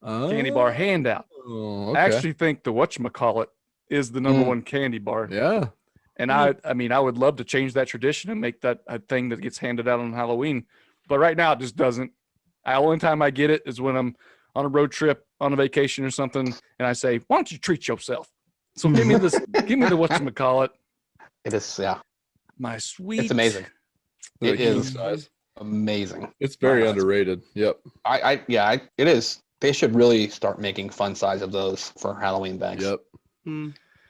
candy bar handout. Okay. I actually think the whatchamacallit is the number one candy bar. Yeah. And I mean, I would love to change that tradition and make that a thing that gets handed out on Halloween. But right now it just doesn't. The only time I get it is when I'm on a road trip, on a vacation or something, and I say, why don't you treat yourself? So give me the whatchamacallit. It is, yeah. My sweet. It's amazing. It is size. Amazing. It's very underrated. Yep. It is. They should really start making fun size of those for Halloween bags. Yep.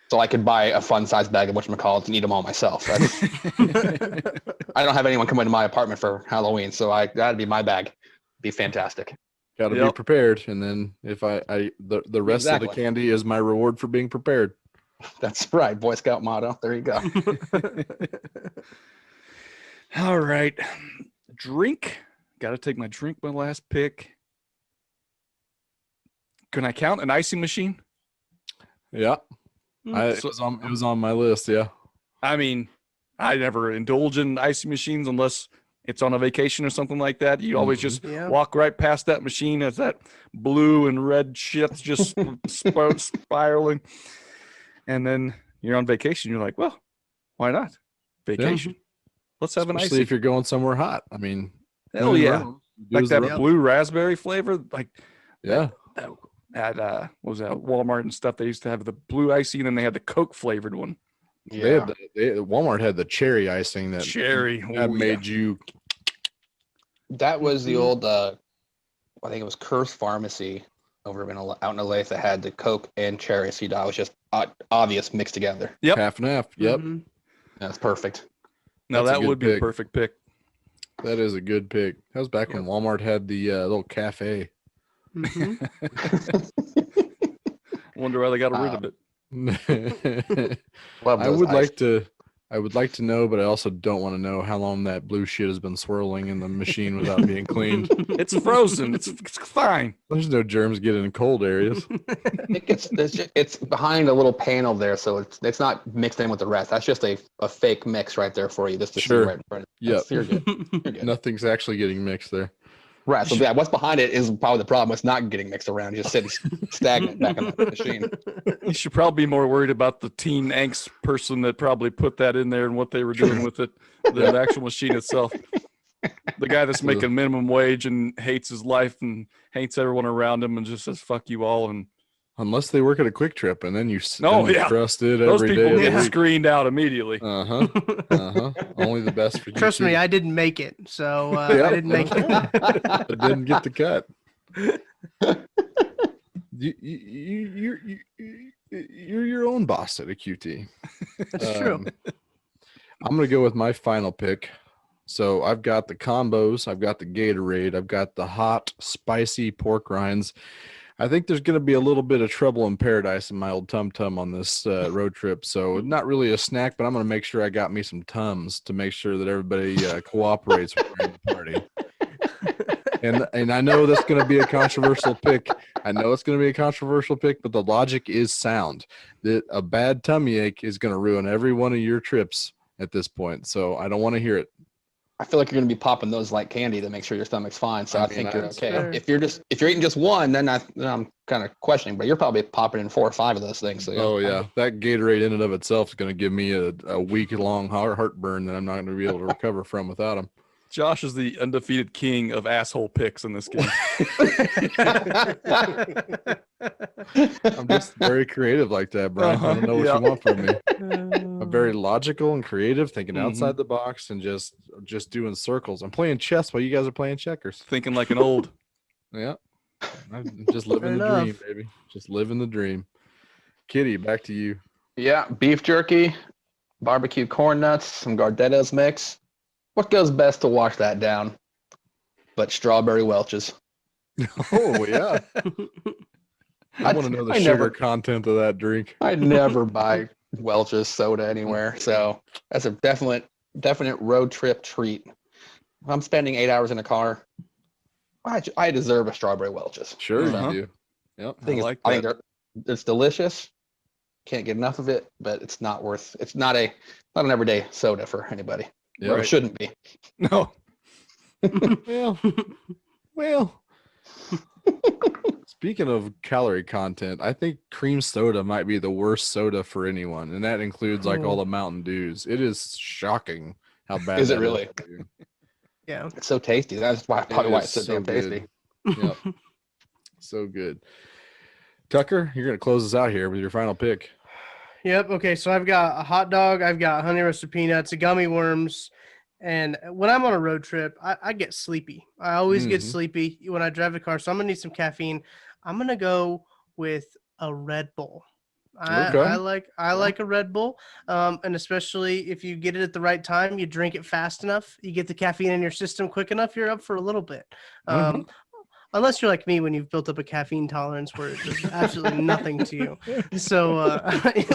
So I could buy a fun size bag of whatchamacallit and eat them all myself. I don't have anyone come into my apartment for Halloween, so that'd be my bag. Be fantastic. Got to be prepared, and then if the rest of the candy is my reward for being prepared. That's right, Boy Scout motto. There you go. All right, drink. Got to take my drink. My last pick. Can I count an icy machine? Yeah, it was on my list. Yeah, I mean, I never indulge in icy machines unless it's on a vacation or something like that. You always just walk right past that machine as that blue and red shit's just spiraling. And then you're on vacation. You're like, well, why not? Vacation. Yeah. Let's have an icy. Especially if you're going somewhere hot. I mean, hell yeah. Like that blue raspberry flavor. Like, yeah. At what was that, Walmart and stuff, they used to have the blue icy, and then they had the Coke flavored one. Yeah, Walmart had the cherry icing that made you. That was the old, I think it was Curse Pharmacy out in LA that had the Coke and cherry. So that was just obvious mixed together. Yep, half and half. Yep, that's perfect. No, that would be a perfect pick. That is a good pick. That was back when Walmart had the little cafe. Wonder why they got rid of it. I would like to know, but I also don't want to know how long that blue shit has been swirling in the machine without being cleaned. It's frozen. It's fine. There's no germs getting in cold areas. It's behind a little panel there, so it's not mixed in with the rest. That's just a fake mix right there for you, just to see right in front of you. You're good. You're good. Nothing's actually getting mixed there. Right. So what's behind it is probably the problem. It's not getting mixed around. You're just sitting stagnant back in the machine. You should probably be more worried about the teen angst person that probably put that in there and what they were doing with it than the actual machine itself. The guy that's making minimum wage and hates his life and hates everyone around him and just says "fuck you all." And unless they work at a Quick Trip, and then you trusted those every people day. Get screened out immediately. Only the best for you. Trust me, I didn't make it, so I didn't make it. I didn't get the cut. You're your own boss at a QT. That's true. I'm gonna go with my final pick. So I've got the combos, I've got the Gatorade, I've got the hot, spicy pork rinds. I think there's going to be a little bit of trouble in paradise in my old tum tum on this road trip. So not really a snack, but I'm going to make sure I got me some Tums to make sure that everybody cooperates with the party. And I know that's going to be a controversial pick. I know it's going to be a controversial pick, but the logic is sound. That a bad tummy ache is going to ruin every one of your trips at this point. So I don't want to hear it. I feel like you're going to be popping those like candy to make sure your stomach's fine. So I think you're okay. Fair. If you're eating just one, then I'm kind of questioning. But you're probably popping in 4 or 5 of those things. So oh yeah, that Gatorade in and of itself is going to give me a week-long heartburn that I'm not going to be able to recover from without them. Josh is the undefeated king of asshole picks in this game. I'm just very creative like that, Brian. I don't know what you want from me. I'm very logical and creative, thinking outside the box and just doing circles. I'm playing chess while you guys are playing checkers. Thinking like an old. Yeah. I'm just living the dream, baby. Just living the dream. Kitty, back to you. Yeah, beef jerky, barbecue corn nuts, some Gardetto's mix. What goes best to wash that down? But strawberry Welch's. Oh yeah. I want to know the sugar content of that drink. I never buy Welch's soda anywhere, so that's a definite road trip treat. If I'm spending 8 hours in a car, I deserve a strawberry Welch's. Sure you do. Yep. I think it's delicious. Can't get enough of it, but it's not an everyday soda for anybody. Yeah, Or it shouldn't be. No. Well. Speaking of calorie content, I think cream soda might be the worst soda for anyone, and that includes like all the Mountain Dews. It is shocking how bad. Is it really? Yeah. It's so tasty. That's probably why it's so damn tasty. Yep. So good. Tucker, you're gonna close us out here with your final pick. Yep. Okay. So I've got a hot dog. I've got honey roasted peanuts, gummy worms. And when I'm on a road trip, I get sleepy. I always get sleepy when I drive the car. So I'm going to need some caffeine. I'm going to go with a Red Bull. I like a Red Bull. And especially if you get it at the right time, you drink it fast enough, you get the caffeine in your system quick enough, you're up for a little bit. Unless you're like me when you've built up a caffeine tolerance where it does absolutely nothing to you. So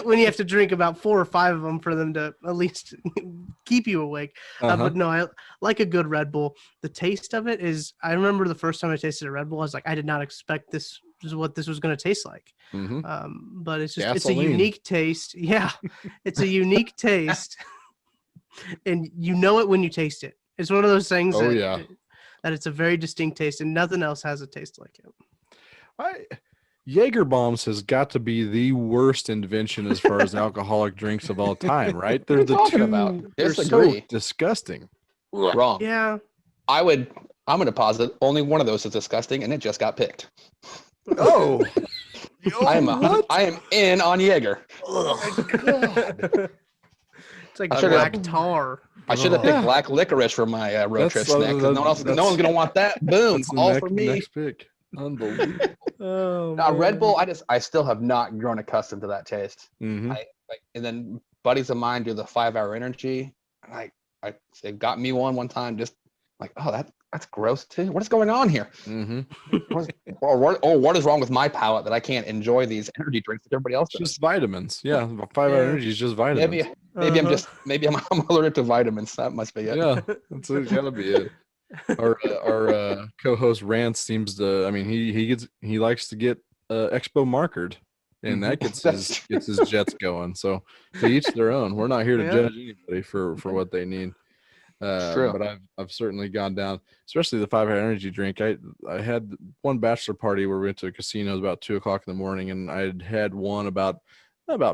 when you have to drink about 4 or 5 of them for them to at least keep you awake. But no, I like a good Red Bull. The taste of it is, I remember the first time I tasted a Red Bull, I was like, I did not expect this is what this was going to taste like. But it's just, it's a unique taste. Yeah, it's a unique taste. And you know it when you taste it. It's one of those things that it's a very distinct taste, and nothing else has a taste like it. Jaeger bombs has got to be the worst invention as far as alcoholic drinks of all time, right? They're the two about. They're so disgusting. Wrong. Yeah. I'm going to posit only one of those is disgusting, and it just got picked. Oh. I am in on Jaeger. Oh, God. It's like black tar. I should have picked black licorice for my road trip snack. No one's going to want that. Boom. All for me. Next pick. Unbelievable. Red Bull, I still have not grown accustomed to that taste. And then buddies of mine do the 5-hour energy. They got me one time, just like, oh, that's gross too. What is going on here? What is wrong with my palate that I can't enjoy these energy drinks that everybody else does? Just vitamins. Yeah, 5-hour energy is just vitamins. Maybe I'm allergic to vitamins. That must be it. Yeah, that's gotta be it. Our co-host Rance seems to. I mean, he likes to get Expo markered, and that gets his jets going. So to each their own. We're not here to judge anybody for what they need. True. But I've certainly gone down, especially the 5-hour energy drink. I had one bachelor party where we went to a casino. It was about 2:00 in the morning, and I had one about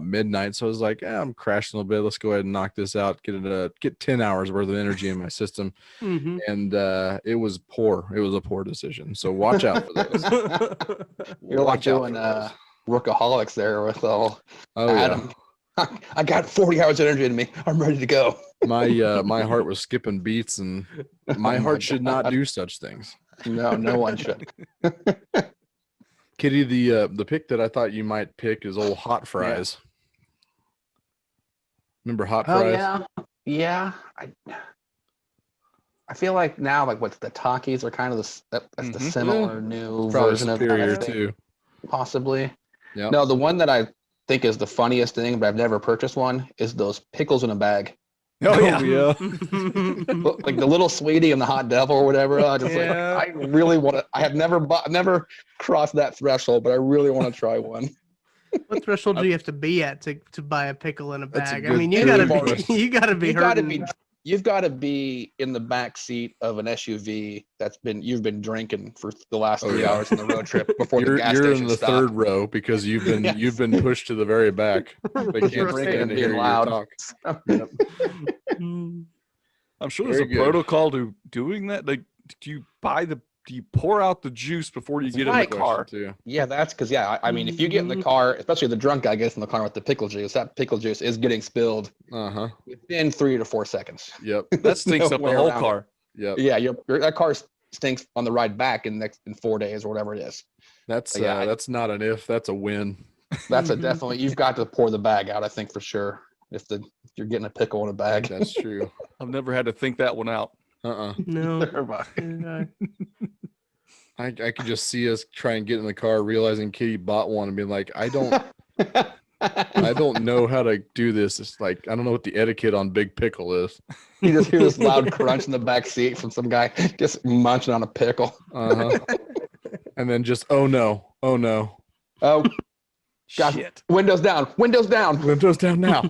midnight. So I was like, I'm crashing a little bit. Let's go ahead and knock this out. Get 10 hours worth of energy in my system. And it was poor. It was a poor decision. So watch out for those. You're like doing workaholics there with all Adam. Yeah. I got 40 hours of energy in me. I'm ready to go. My heart was skipping beats, and my heart should not do such things. No one should. Kitty, the pick that I thought you might pick is old hot fries. Remember hot fries? Yeah. I feel like now, like what's the Takis are kind of the similar new version of superior too. possibly. Yeah. No, the one that I think is the funniest thing, but I've never purchased one, is those pickles in a bag. Oh yeah. Like the little sweetie and the hot devil or whatever. I just like, Yeah. I really want to. I have never crossed that threshold, but I really want to try one. What threshold do you have to be at to buy a pickle in a That's a bag? I good mean, you trivia gotta question. be you gotta be hurting. You've got to be in the back seat of an SUV you've been drinking for the last 3 hours on the road trip before the gas You're station in the stop. third row because you've been Yes. you've been pushed to the very back. They can't You're drinking stand and to being hear you loud. talk. I'm sure there's Very a good. protocol to doing that. Like, do you pour out the juice before you get in the car? Too. Yeah, that's because I mean, if you get in the car, especially the drunk guy gets in the car with the pickle juice, that pickle juice is getting spilled within 3 to 4 seconds. Yep. That stinks No up the way whole around it. car. Yep. Yeah, that car stinks on the ride back in 4 days or whatever it is. That's Yeah, that's not an if. That's a win. That's a definitely. You've got to pour the bag out, I think, for sure. If you're getting a pickle in a bag. That's true. I've never had to think that one out. No. I could just see us try and get in the car, realizing Kitty bought one, and being like, I don't know how to do this. It's like I don't know what the etiquette on Big Pickle is. You just hear this loud crunch in the back seat from some guy just munching on a pickle. And then just oh no. Oh, gosh, Shit. windows down Windows down now.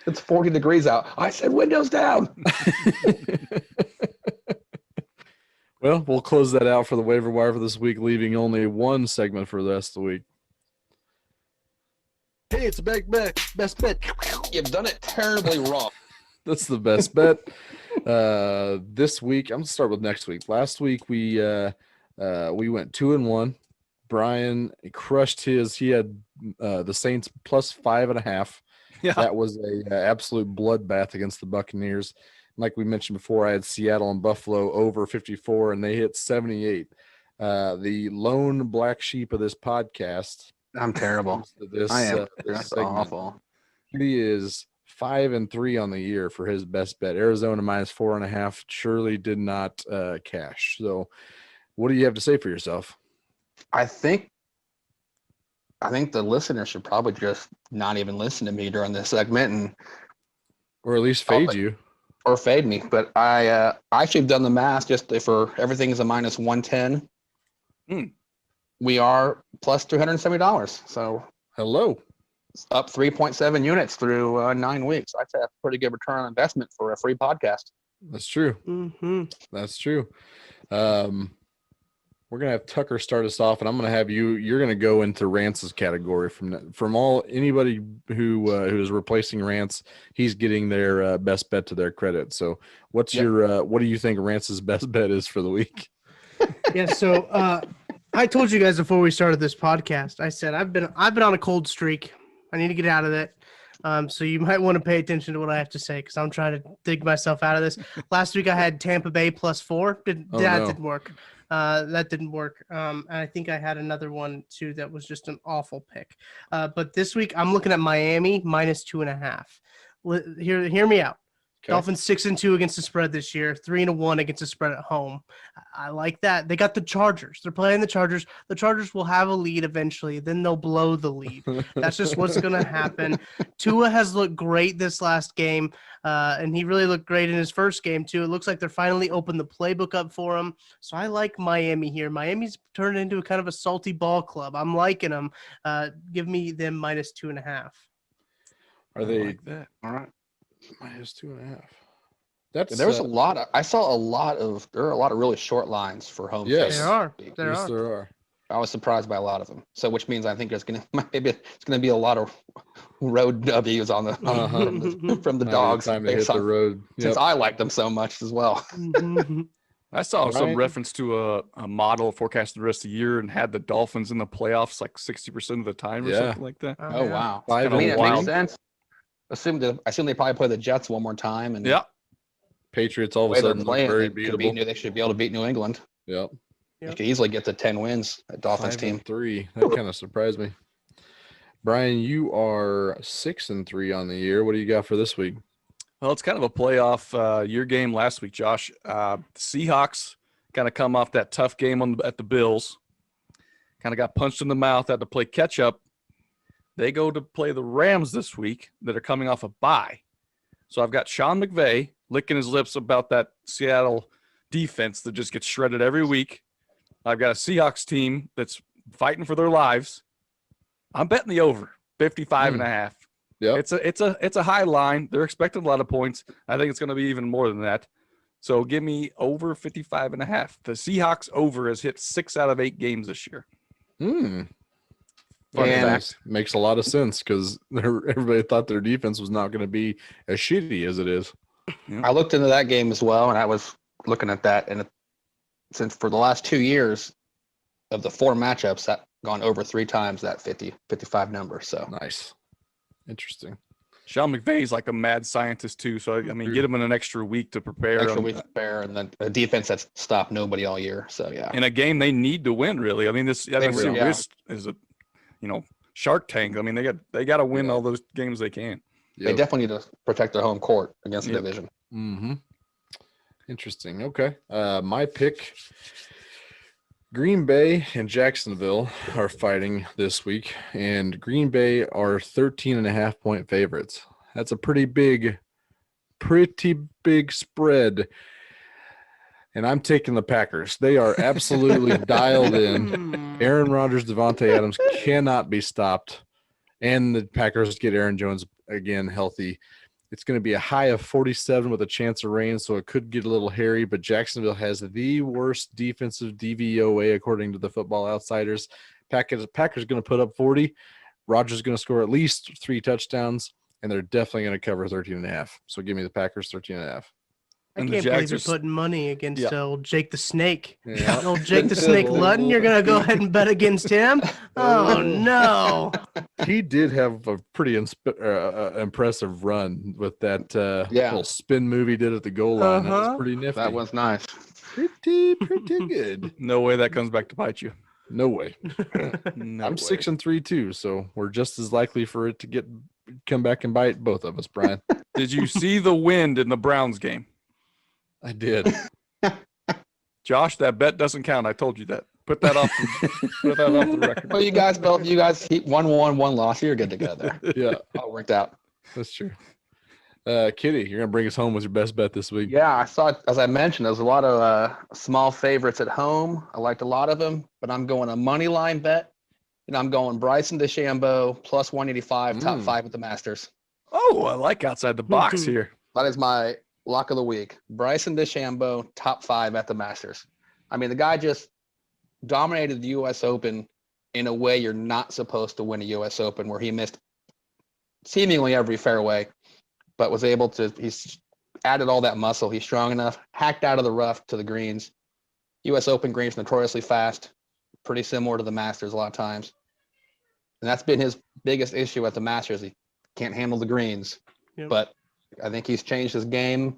It's 40 degrees out. I said windows down. Well, we'll close that out for the waiver wire for this week, leaving only one segment for the rest of the week. Hey, it's a best bet. You've done it terribly wrong. That's the best bet. This week, I'm gonna start with next week. Last week we went 2-1. Brian crushed his. He had the Saints plus 5.5. Yeah. That was a absolute bloodbath against the Buccaneers. Like we mentioned before, I had Seattle and Buffalo over 54, and they hit 78. The lone black sheep of this podcast. I'm terrible. I am. That's awful. He is 5-3 on the year for his best bet. Arizona minus 4.5 surely did not cash. So, what do you have to say for yourself? I think the listener should probably just not even listen to me during this segment Or at least fade you. Or fade me. But I actually have done the math just for everything is a minus 110. We are plus $370. So hello. It's up 3.7 units through 9 weeks. I'd say that's a pretty good return on investment for a free podcast. That's true. That's true. We're gonna have Tucker start us off, and I'm gonna have you. You're gonna go into Rance's category from anybody who is replacing Rance. He's getting their best bet to their credit. So, what's your what do you think Rance's best bet is for the week? Yeah. So I told you guys before we started this podcast. I said I've been on a cold streak. I need to get out of it. So you might want to pay attention to what I have to say because I'm trying to dig myself out of this. Last week I had Tampa Bay plus 4. Didn't work. That didn't work. And I think I had another one too that was just an awful pick. But this week I'm looking at Miami minus 2.5. Hear me out. Okay. Dolphins 6-2 against the spread this year, 3-1 against the spread at home. I like that. They got the Chargers. They're playing the Chargers. The Chargers will have a lead eventually. Then they'll blow the lead. That's just what's going to happen. Tua has looked great this last game, and he really looked great in his first game too. It looks like they're finally opened the playbook up for him. So I like Miami here. Miami's turned into a kind of a salty ball club. I'm liking them. Give me them minus 2.5. Are they like that? All right. Minus 2.5. That's there are a lot of really short lines for home. Yes, there are. I was surprised by a lot of them. So which means I think maybe it's gonna be a lot of road W's on the from the dogs. Time to hit the road. Since I like them so much as well. I saw some reference to a model forecasting the rest of the year and had the Dolphins in the playoffs like 60% of the time or something like that. Oh wow. It makes sense. I assume they probably play the Jets one more time, and Patriots all of a sudden look very beatable. They should be able to beat New England. Yep. They could easily get to 10 wins at Dolphins team. 5-3. That kind of surprised me. Brian, you are 6-3 on the year. What do you got for this week? Well, it's kind of a playoff year game last week, Josh. The Seahawks kind of come off that tough game at the Bills. kind of got punched in the mouth, had to play catch up. They go to play the Rams this week that are coming off a bye. So I've got Sean McVay licking his lips about that Seattle defense that just gets shredded every week. I've got a Seahawks team that's fighting for their lives. I'm betting the over 55.5. Yeah, it's a high line. They're expecting a lot of points. I think it's going to be even more than that. So give me over 55.5. The Seahawks over has hit 6 out of 8 games this year. Fun fact. Makes a lot of sense because everybody thought their defense was not going to be as shitty as it is. Yeah. I looked into that game as well, and I was looking at that, and since for the last 2 years of the 4 matchups, that gone over 3 times that 55 number. So nice. Interesting. Sean McVay's like a mad scientist too. So I mean, get him in an extra week to prepare. And then a defense that's stopped nobody all year. So yeah, in a game they need to win, really. I mean, this NFC is a Shark Tank. I mean, they got to win all those games they can. They definitely need to protect their home court against the division. Mm-hmm. Interesting. Okay, my pick. Green Bay and Jacksonville are fighting this week, and Green Bay are 13.5-point favorites. That's a pretty big spread. And I'm taking the Packers. They are absolutely dialed in. Aaron Rodgers, Devontae Adams cannot be stopped. And the Packers get Aaron Jones again healthy. It's going to be a high of 47 with a chance of rain, so it could get a little hairy, but Jacksonville has the worst defensive DVOA according to the Football Outsiders. Packers going to put up 40. Rodgers is going to score at least 3 touchdowns, and they're definitely going to cover 13.5. So give me the Packers 13.5. I can't believe you're putting money against old Jake the Snake. Yeah. Old Jake the Snake Ludden, you're going to go ahead and bet against him? Oh, no. He did have a pretty impressive run with that little spin move he did at the goal line. That was pretty nifty. That was nice. Pretty good. No way that comes back to bite you. No way. I'm 6-3 too, so we're just as likely for it to come back and bite both of us, Brian. Did you see the wind in the Browns game? I did. Josh, that bet doesn't count. I told you that. Put that off the record. Well, you guys 1-1, 1 loss. You're good to go there. Yeah. All worked out. That's true. Kitty, you're going to bring us home with your best bet this week. Yeah, I saw, as I mentioned, there's a lot of small favorites at home. I liked a lot of them, but I'm going a money line bet, and I'm going Bryson DeChambeau plus 185, top 5 at the Masters. Oh, I like outside the box here. That is my lock of the week. Bryson DeChambeau, top 5 at the Masters. I mean, the guy just dominated the U.S. Open in a way you're not supposed to win a U.S. Open, where he missed seemingly every fairway, but was able to, he's added all that muscle. He's strong enough, hacked out of the rough to the greens. U.S. Open greens notoriously fast, pretty similar to the Masters a lot of times. And that's been his biggest issue at the Masters. He can't handle the greens. Yep. But I think he's changed his game,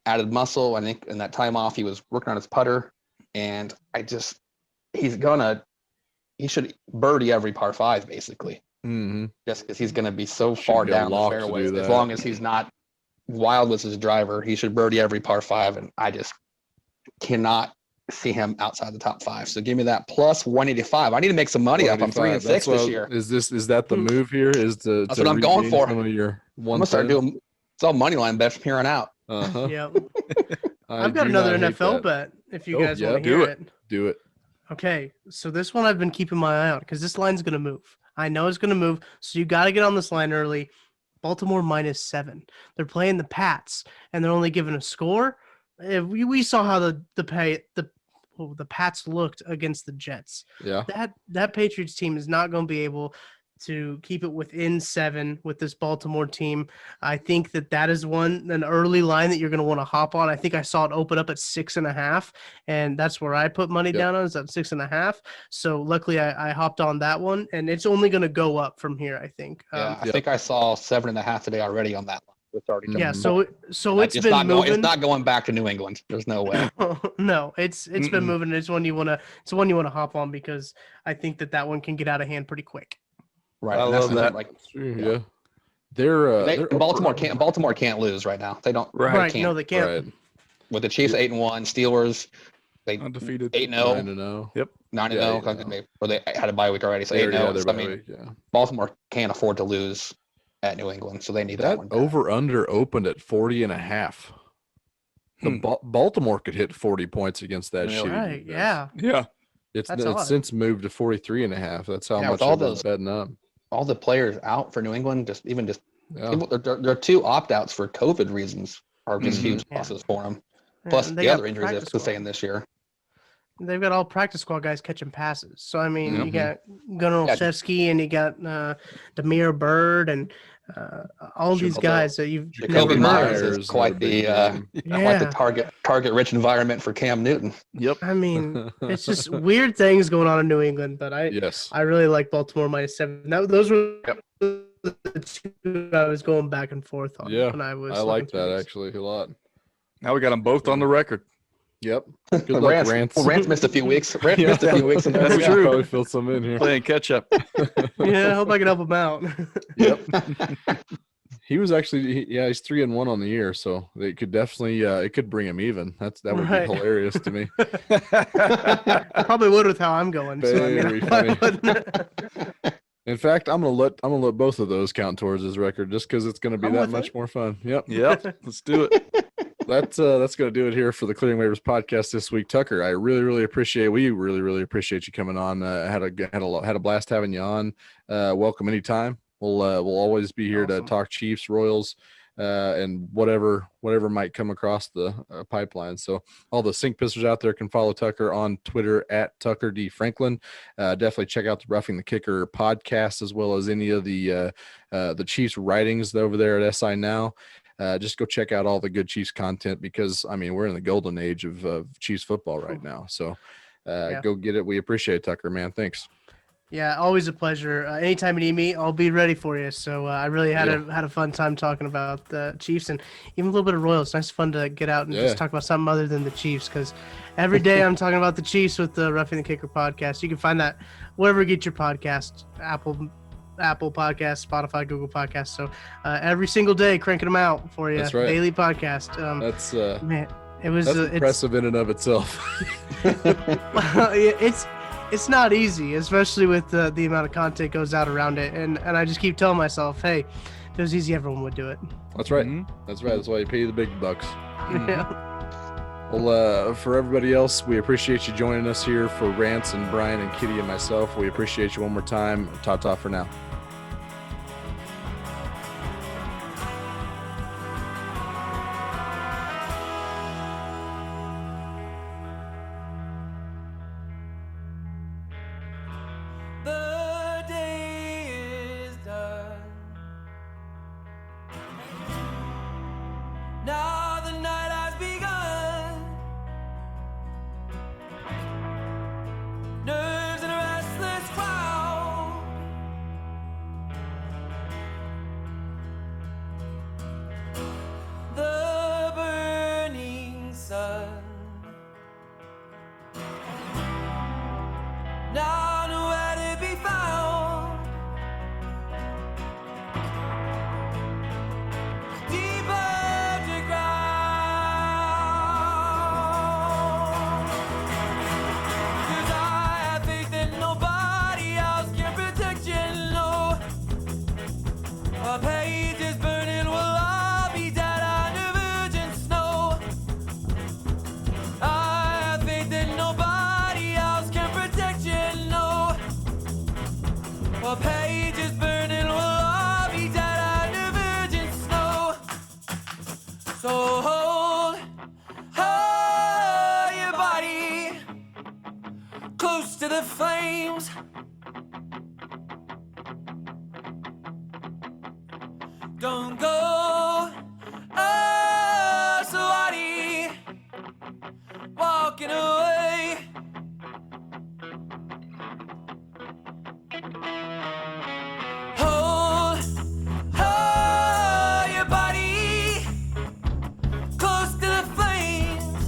added muscle. I think in that time off, he was working on his putter. And he should birdie every par 5, basically. Mm-hmm. Just because he's going to be so far down the fairway. As long as he's not wild with his driver, he should birdie every par 5. And I just cannot see him outside the top 5. So give me that plus 185. I need to make some money up. I'm 3-6 this year. Is that the move here? That's what I'm going for. I'm gonna start doing it's all money line bets from here on out. Yeah. I've got another NFL bet if you guys want to hear it. Do it. Okay, so this one I've been keeping my eye on because this line's gonna move. I know it's gonna move, so you got to get on this line early. Baltimore -7. They're playing the Pats, and they're only giving a score. We saw how the Pats looked against the Jets. Yeah. That Patriots team is not going to be able to keep it within 7 with this Baltimore team. I think that is an early line that you're going to want to hop on. I think I saw it open up at 6.5, and that's where I put money down on, is at 6.5. So luckily I hopped on that one, and it's only going to go up from here, I think. I think I saw 7.5 today already on that one. It's already so it's been moving. It's not going back to New England. There's no way. No, it's been moving. It's one you want to hop on because I think that one can get out of hand pretty quick. Right. I love that. Yeah. They're Baltimore can't lose right now. They don't. Right. No, they can't. Right. With the Chiefs 8-1, Steelers They undefeated 8-0, 9-0. Yep. 9-0, or they had a bye week already. So They already 8-0. had their So, I bye mean, week, yeah. Baltimore can't afford to lose at New England, so they need that one. Over under opened at 40.5. Baltimore could hit 40 points against that shitty Right, defense. Yeah. It's odd. since moved to 43.5. That's how much with all it was those betting up. all the players out for New England, Yeah. there are 2 opt-outs for COVID reasons are just huge losses for them. Plus the other injuries they're sustained this year. They've got all practice squad guys catching passes. So I mean, you got Gunnar Yeah. Olszewski and you got Demir Bird and all these guys that you've never Jacoby heard Myers of. is quite the target-rich environment for Cam Newton. Yep. I mean, it's just weird things going on in New England, but I really like Baltimore -7. Those were the 2 I was going back and forth on. Yeah, when I was. I like that actually a lot. Now we got them both on the record. Yep. Good luck, Rance. Well, Rance missed a few weeks. Rance missed a few weeks. That's true. Probably filled some in here. Playing catch up. Yeah, I hope I can help him out. Yep. He was actually, he's 3-1 on the year, so they could definitely, it could bring him even. That would be hilarious to me. I probably would with how I'm going. Very funny. In fact, I'm gonna let both of those count towards his record, just because it's gonna be that much more fun. Yep. Let's do it. That's gonna do it here for the Clearing Waivers podcast this week. Tucker, I really really appreciate you coming on. Had a blast having you on. Welcome anytime. We'll always be here to talk Chiefs, Royals, and whatever might come across the pipeline. So all the Sync Pistons out there can follow Tucker on Twitter at Tucker D Franklin. Definitely check out the Roughing the Kicker podcast, as well as any of the Chiefs writings over there at SI Now. Just go check out all the good Chiefs content, because I mean, we're in the golden age of Chiefs football right now. So go get it. We appreciate it, Tucker, man. Thanks. Yeah, always a pleasure. Anytime you need me, I'll be ready for you. So I really had a fun time talking about the Chiefs and even a little bit of Royals. It's nice fun to get out and just talk about something other than the Chiefs, because every day I'm talking about the Chiefs with the Roughing the Kicker podcast. You can find that wherever you get your podcast, Apple Podcasts, Spotify, Google Podcasts. So every single day, cranking them out for you. That's right. Daily podcast. That's man, it was impressive in and of itself. It's not easy, especially with the amount of content goes out around it. And I just keep telling myself, hey, if it was easy, everyone would do it. That's right. That's right. That's why you pay the big bucks. Yeah. Well, for everybody else, we appreciate you joining us here. For Rance and Brian and Kitty and myself, we appreciate you one more time. Ta-ta for now. The day is done. Now the night has begun. Nerves in a restless crowd. The burning sun. Now nowhere to be found. Deep underground. 'Cause I have faith that nobody else can protect you, no. A page is burning, we'll all be dead under virgin snow. I have faith that nobody else can protect you, no. A page is burning, we'll all be dead under virgin snow. So hold your body close to the flames. Don't go so haughty, walking away. Hold your body close to the flames.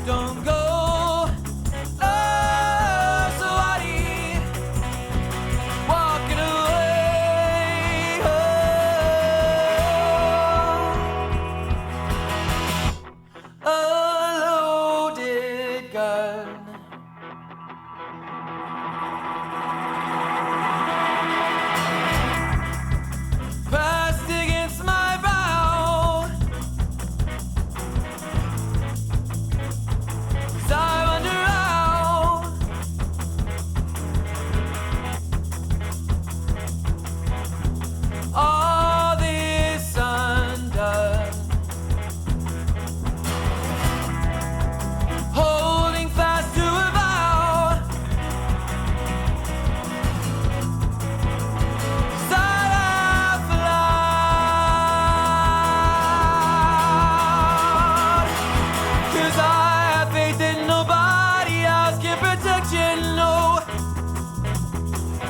Don't go so haughty, walking away.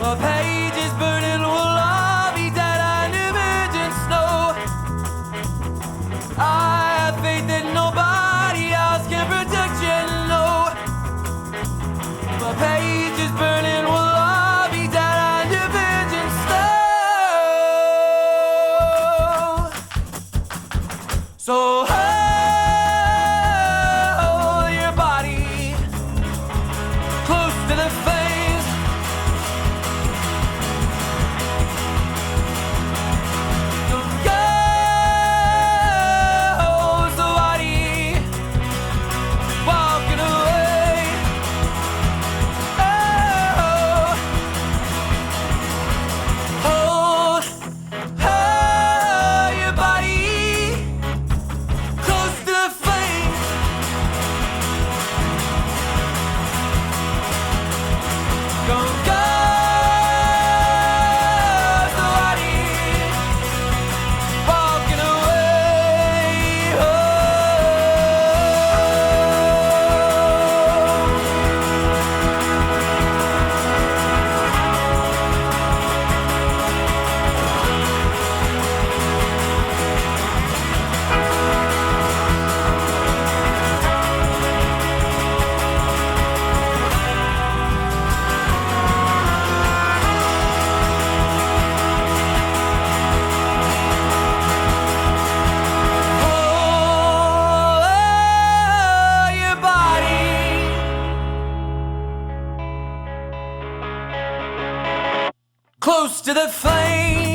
A page is burning, we'll all be dead under virgin snow. I have faith that nobody else can protect you, no. A page is burning, we'll all be dead under virgin snow. So hold your body close to the flames. Don't go somebody walking away. Oh, hold your body close to the flames. Don't go somebody walking away. Oh. Hold your body close to the flame.